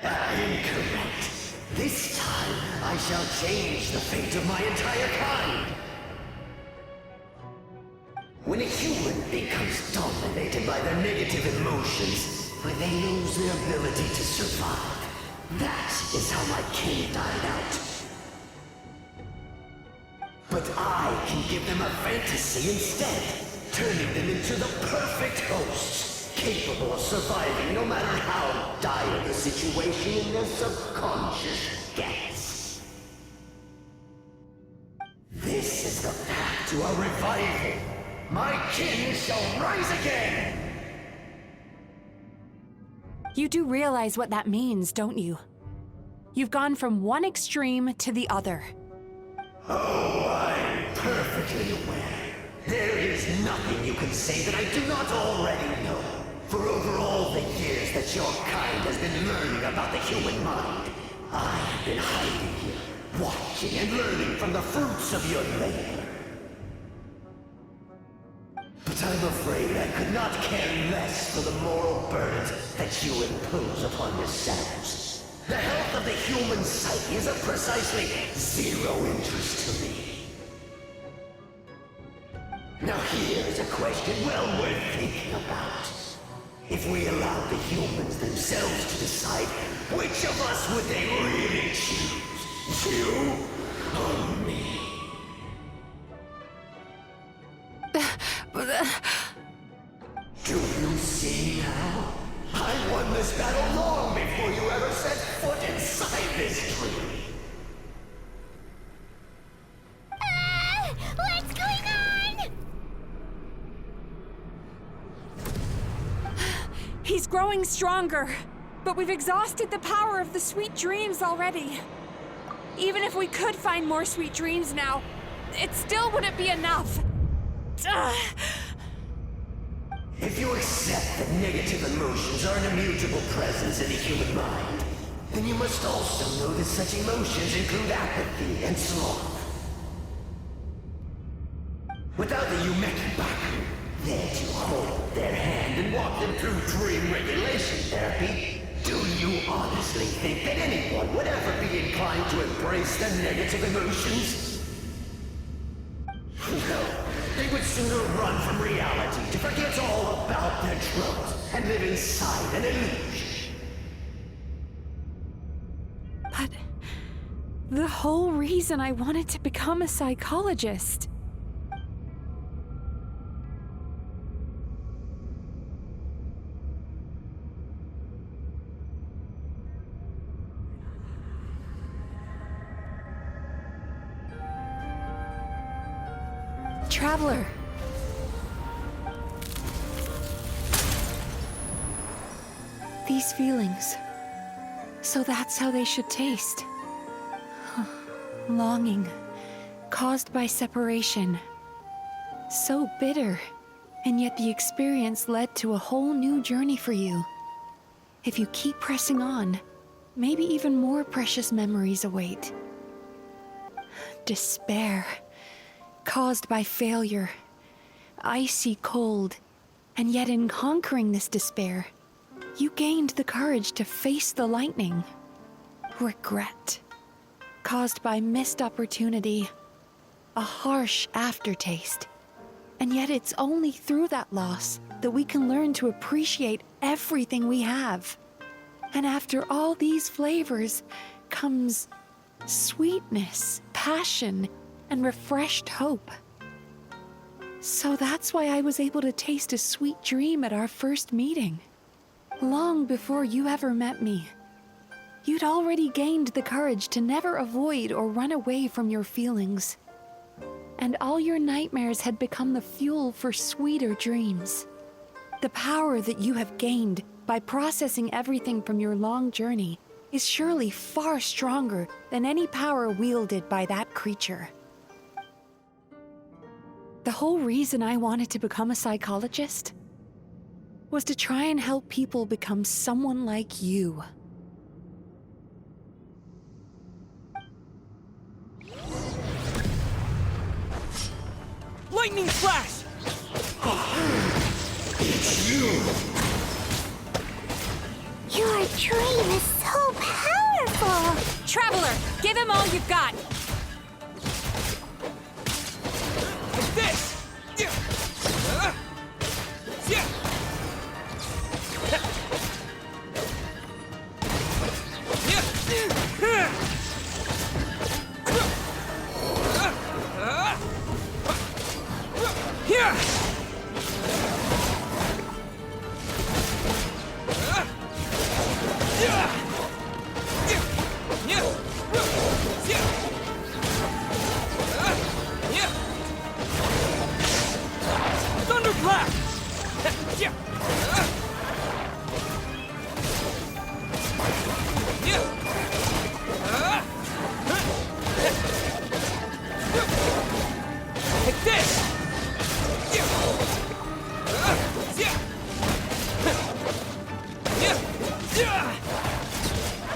I am correct. This time, I shall change the fate of my entire kind. When a human becomes dominated by their negative emotions, when they lose their ability to survive, that is how my kin died out. But I can give them a fantasy instead, turning them into the perfect hosts, capable of surviving no matter how dire the situation in their subconscious gets. This is the path to a revival. My kin shall rise again! You do realize what that means, don't you? You've gone from one extreme to the other. Oh, I'm perfectly aware. There is nothing you can say that I do not already know. For over all the years that your kind has been learning about the human mind, I have been hiding here, watching and learning from the fruits of your labor. But I'm afraid I could not care less for the moral burdens that you impose upon yourselves. The health of the human psyche is of precisely zero interest to me. Now here's a question well worth thinking about. If we allowed the humans themselves to decide, which of us would they really choose? You or me? Do you see now? I won this battle long before you ever set foot inside this tree. What's going on? He's growing stronger, but we've exhausted the power of the sweet dreams already. Even if we could find more sweet dreams now, it still wouldn't be enough. If you accept that negative emotions are an immutable presence in the human mind, then you must also know that such emotions include apathy and sloth. Without the Yumemizuki there to hold their hand and walk them through dream regulation therapy, do you honestly think that anyone would ever be inclined to embrace the negative emotions? No, they would sooner run from reality to forget all about their troubles and live inside an illusion. But the whole reason I wanted to become a psychologist. Traveler. These feelings. So that's how they should taste. Longing, caused by separation. So bitter, and yet the experience led to a whole new journey for you. If you keep pressing on, maybe even more precious memories await. Despair, caused by failure. Icy cold, and yet in conquering this despair, you gained the courage to face the lightning. Regret, caused by missed opportunity, a harsh aftertaste. And yet it's only through that loss that we can learn to appreciate everything we have. And after all these flavors comes sweetness, passion, and refreshed hope. So that's why I was able to taste a sweet dream at our first meeting. Long before you ever met me, you'd already gained the courage to never avoid or run away from your feelings. And all your nightmares had become the fuel for sweeter dreams. The power that you have gained by processing everything from your long journey is surely far stronger than any power wielded by that creature. The whole reason I wanted to become a psychologist was to try and help people become someone like you. Lightning flash! It's you! Your dream is so powerful! Traveler, give him all you've got! This!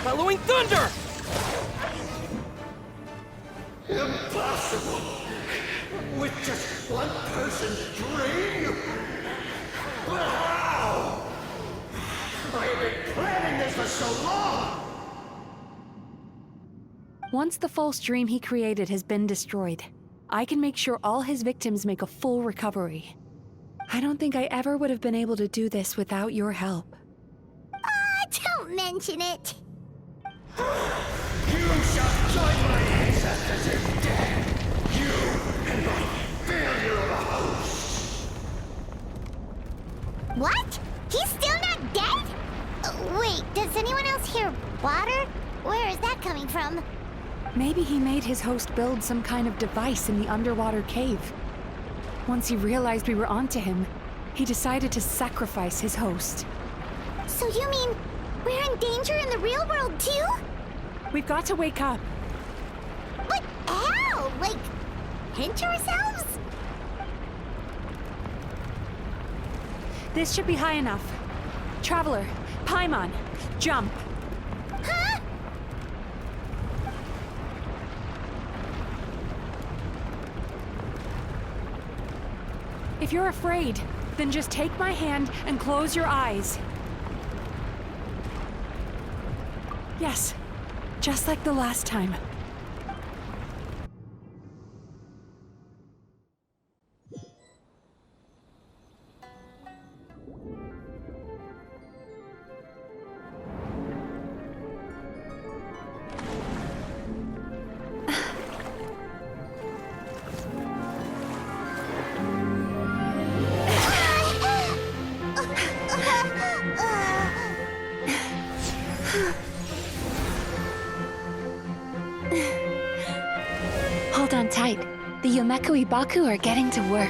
Following thunder! Impossible! With just one person's dream? But how? I have been planning this for so long! Once the false dream he created has been destroyed, I can make sure all his victims make a full recovery. I don't think I ever would have been able to do this without your help. Don't mention it. You shall join my ancestors in death! You and my failure of a host! What? He's still not dead? Wait, does anyone else hear water? Where is that coming from? Maybe he made his host build some kind of device in the underwater cave. Once he realized we were onto him, he decided to sacrifice his host. So you mean we're in danger in the real world too? We've got to wake up. But how? Like, pinch ourselves? This should be high enough. Traveler, Paimon, jump. Huh? If you're afraid, then just take my hand and close your eyes. Yes, just like the last time. Hold on tight. The Yumekuibaku are getting to work.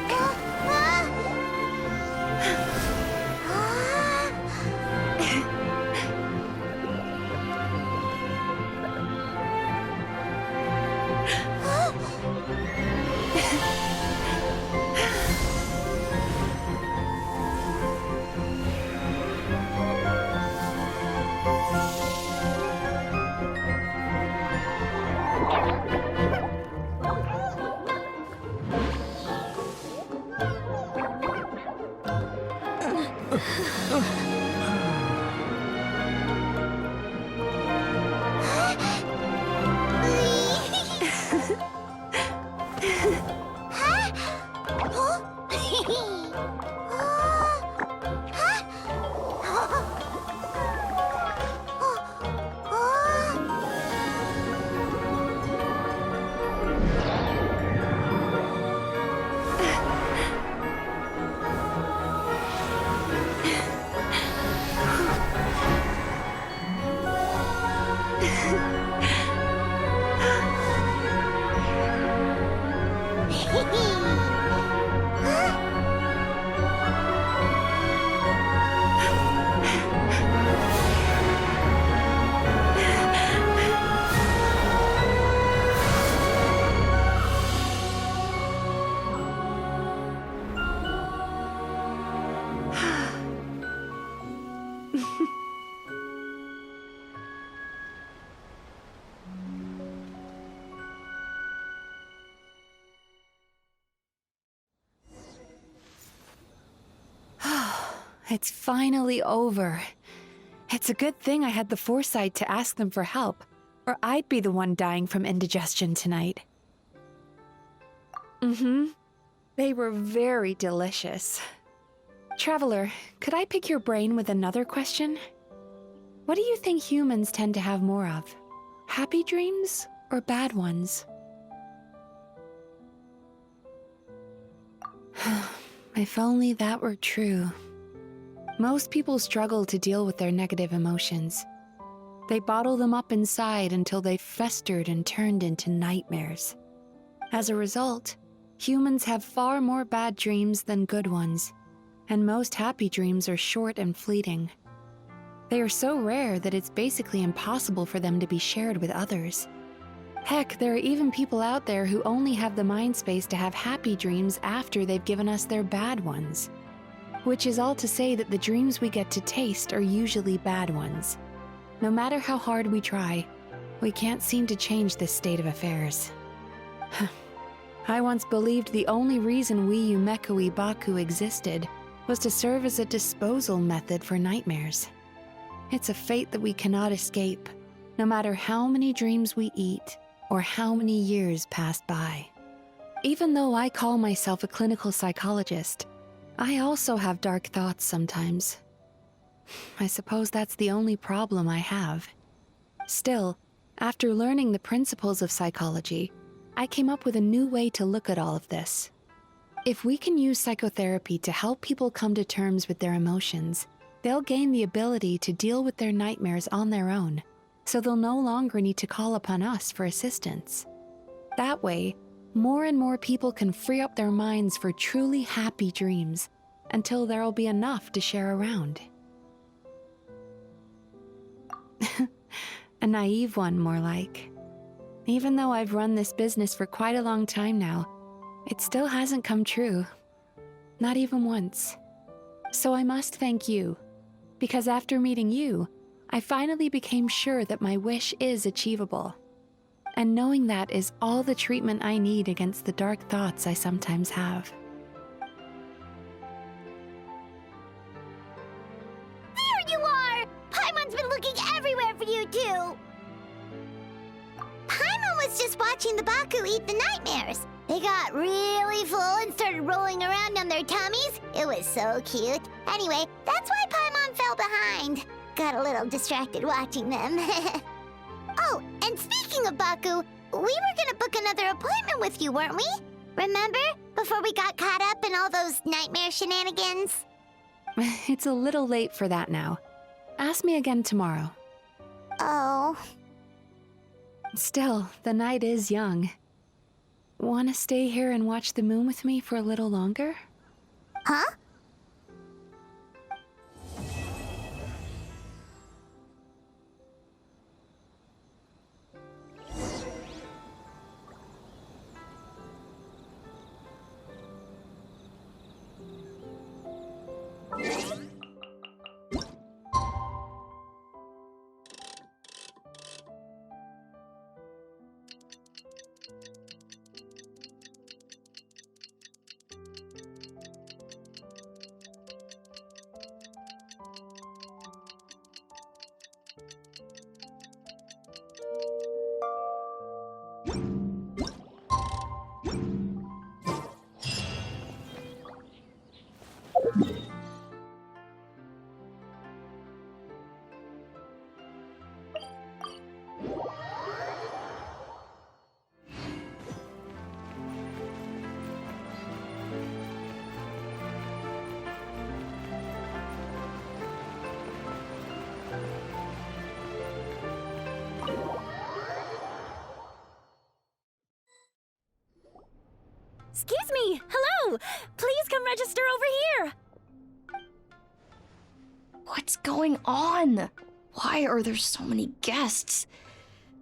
It's finally over. It's a good thing I had the foresight to ask them for help, or I'd be the one dying from indigestion tonight. They were very delicious. Traveler, could I pick your brain with another question? What do you think humans tend to have more of? Happy dreams or bad ones? If only that were true. Most people struggle to deal with their negative emotions. They bottle them up inside until they've festered and turned into nightmares. As a result, humans have far more bad dreams than good ones, and most happy dreams are short and fleeting. They are so rare that it's basically impossible for them to be shared with others. Heck, there are even people out there who only have the mind space to have happy dreams after they've given us their bad ones. Which is all to say that the dreams we get to taste are usually bad ones. No matter how hard we try, we can't seem to change this state of affairs. I once believed the only reason we Yumekuibaku existed was to serve as a disposal method for nightmares. It's a fate that we cannot escape, no matter how many dreams we eat or how many years pass by. Even though I call myself a clinical psychologist, I also have dark thoughts sometimes. I suppose that's the only problem I have. Still, after learning the principles of psychology, I came up with a new way to look at all of this. If we can use psychotherapy to help people come to terms with their emotions, they'll gain the ability to deal with their nightmares on their own, so they'll no longer need to call upon us for assistance. That way, more and more people can free up their minds for truly happy dreams until there'll be enough to share around. A naive one, more like. Even though I've run this business for quite a long time now, it still hasn't come true. Not even once. So I must thank you, because after meeting you, I finally became sure that my wish is achievable. And knowing that is all the treatment I need against the dark thoughts I sometimes have. There you are! Paimon's been looking everywhere for you, too! Paimon was just watching the Baku eat the nightmares. They got really full and started rolling around on their tummies. It was so cute. Anyway, that's why Paimon fell behind. Got a little distracted watching them. Oh, and speaking of Baku, we were gonna book another appointment with you, weren't we? Remember? Before we got caught up in all those nightmare shenanigans? It's a little late for that now. Ask me again tomorrow. Oh. Still, the night is young. Want to stay here and watch the moon with me for a little longer? Huh? Excuse me! Hello! Please come register over here! What's going on? Why are there so many guests?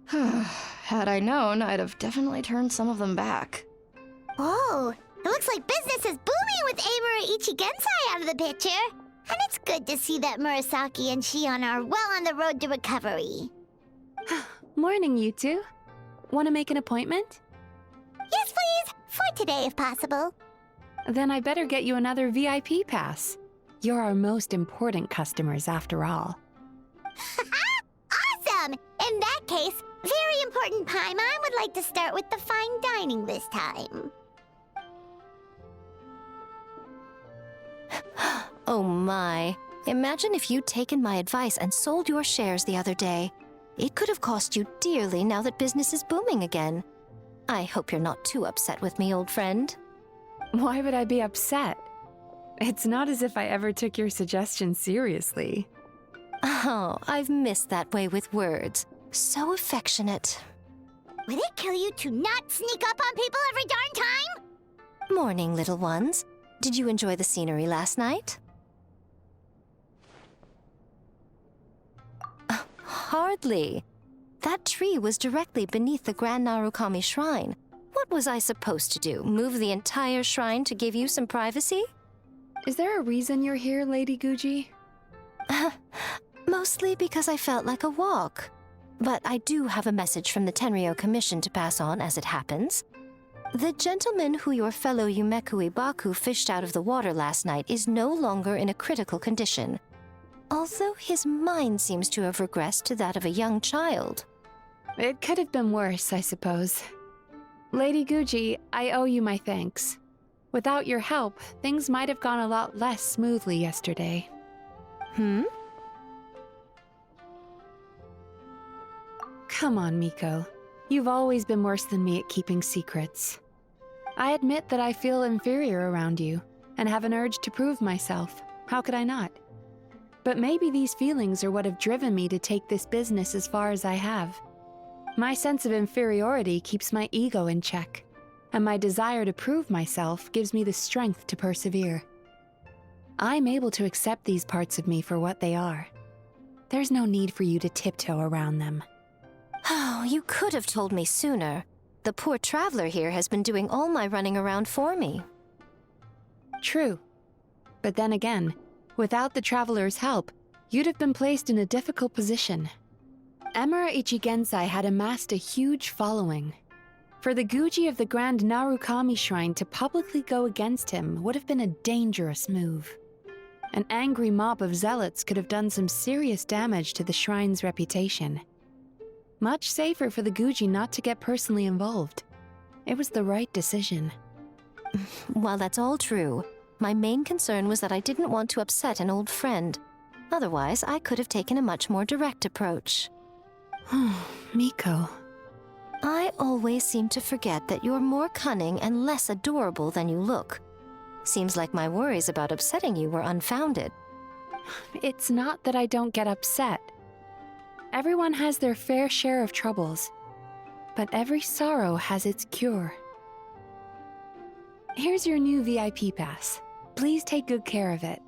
Had I known, I'd have definitely turned some of them back. Whoa! It looks like business is booming with Amura Ichigensai out of the picture. And it's good to see that Murasaki and Shion are well on the road to recovery. Morning, you two. Want to make an appointment? Yes, please! For today, if possible. Then I better get you another VIP pass. You're our most important customers, after all. Awesome! In that case, very important Paimon would like to start with the fine dining this time. Oh my. Imagine if you'd taken my advice and sold your shares the other day. It could have cost you dearly now that business is booming again. I hope you're not too upset with me, old friend. Why would I be upset? It's not as if I ever took your suggestion seriously. Oh, I've missed that way with words. So affectionate. Would it kill you to not sneak up on people every darn time? Morning, little ones. Did you enjoy the scenery last night? Hardly. That tree was directly beneath the Grand Narukami Shrine. What was I supposed to do? Move the entire shrine to give you some privacy? Is there a reason you're here, Lady Guji? Mostly because I felt like a walk. But I do have a message from the Tenryo Commission to pass on as it happens. The gentleman who your fellow Yumekui Baku fished out of the water last night is no longer in a critical condition, although his mind seems to have regressed to that of a young child. It could have been worse, I suppose. Lady Guji, I owe you my thanks. Without your help, things might have gone a lot less smoothly yesterday. Come on, Miko. You've always been worse than me at keeping secrets. I admit that I feel inferior around you, and have an urge to prove myself. How could I not? But maybe these feelings are what have driven me to take this business as far as I have. My sense of inferiority keeps my ego in check, and my desire to prove myself gives me the strength to persevere. I'm able to accept these parts of me for what they are. There's no need for you to tiptoe around them. Oh, you could have told me sooner. The poor traveler here has been doing all my running around for me. True. But then again, Without the traveler's help, you'd have been placed in a difficult position. Emura Ichigensai had amassed a huge following. For the Guji of the Grand Narukami Shrine to publicly go against him would have been a dangerous move. An angry mob of zealots could have done some serious damage to the shrine's reputation. Much safer for the Guji not to get personally involved. It was the right decision. While that's all true, my main concern was that I didn't want to upset an old friend. Otherwise, I could have taken a much more direct approach. Miko. I always seem to forget that you're more cunning and less adorable than you look. Seems like my worries about upsetting you were unfounded. It's not that I don't get upset. Everyone has their fair share of troubles, but every sorrow has its cure. Here's your new VIP pass. Please take good care of it.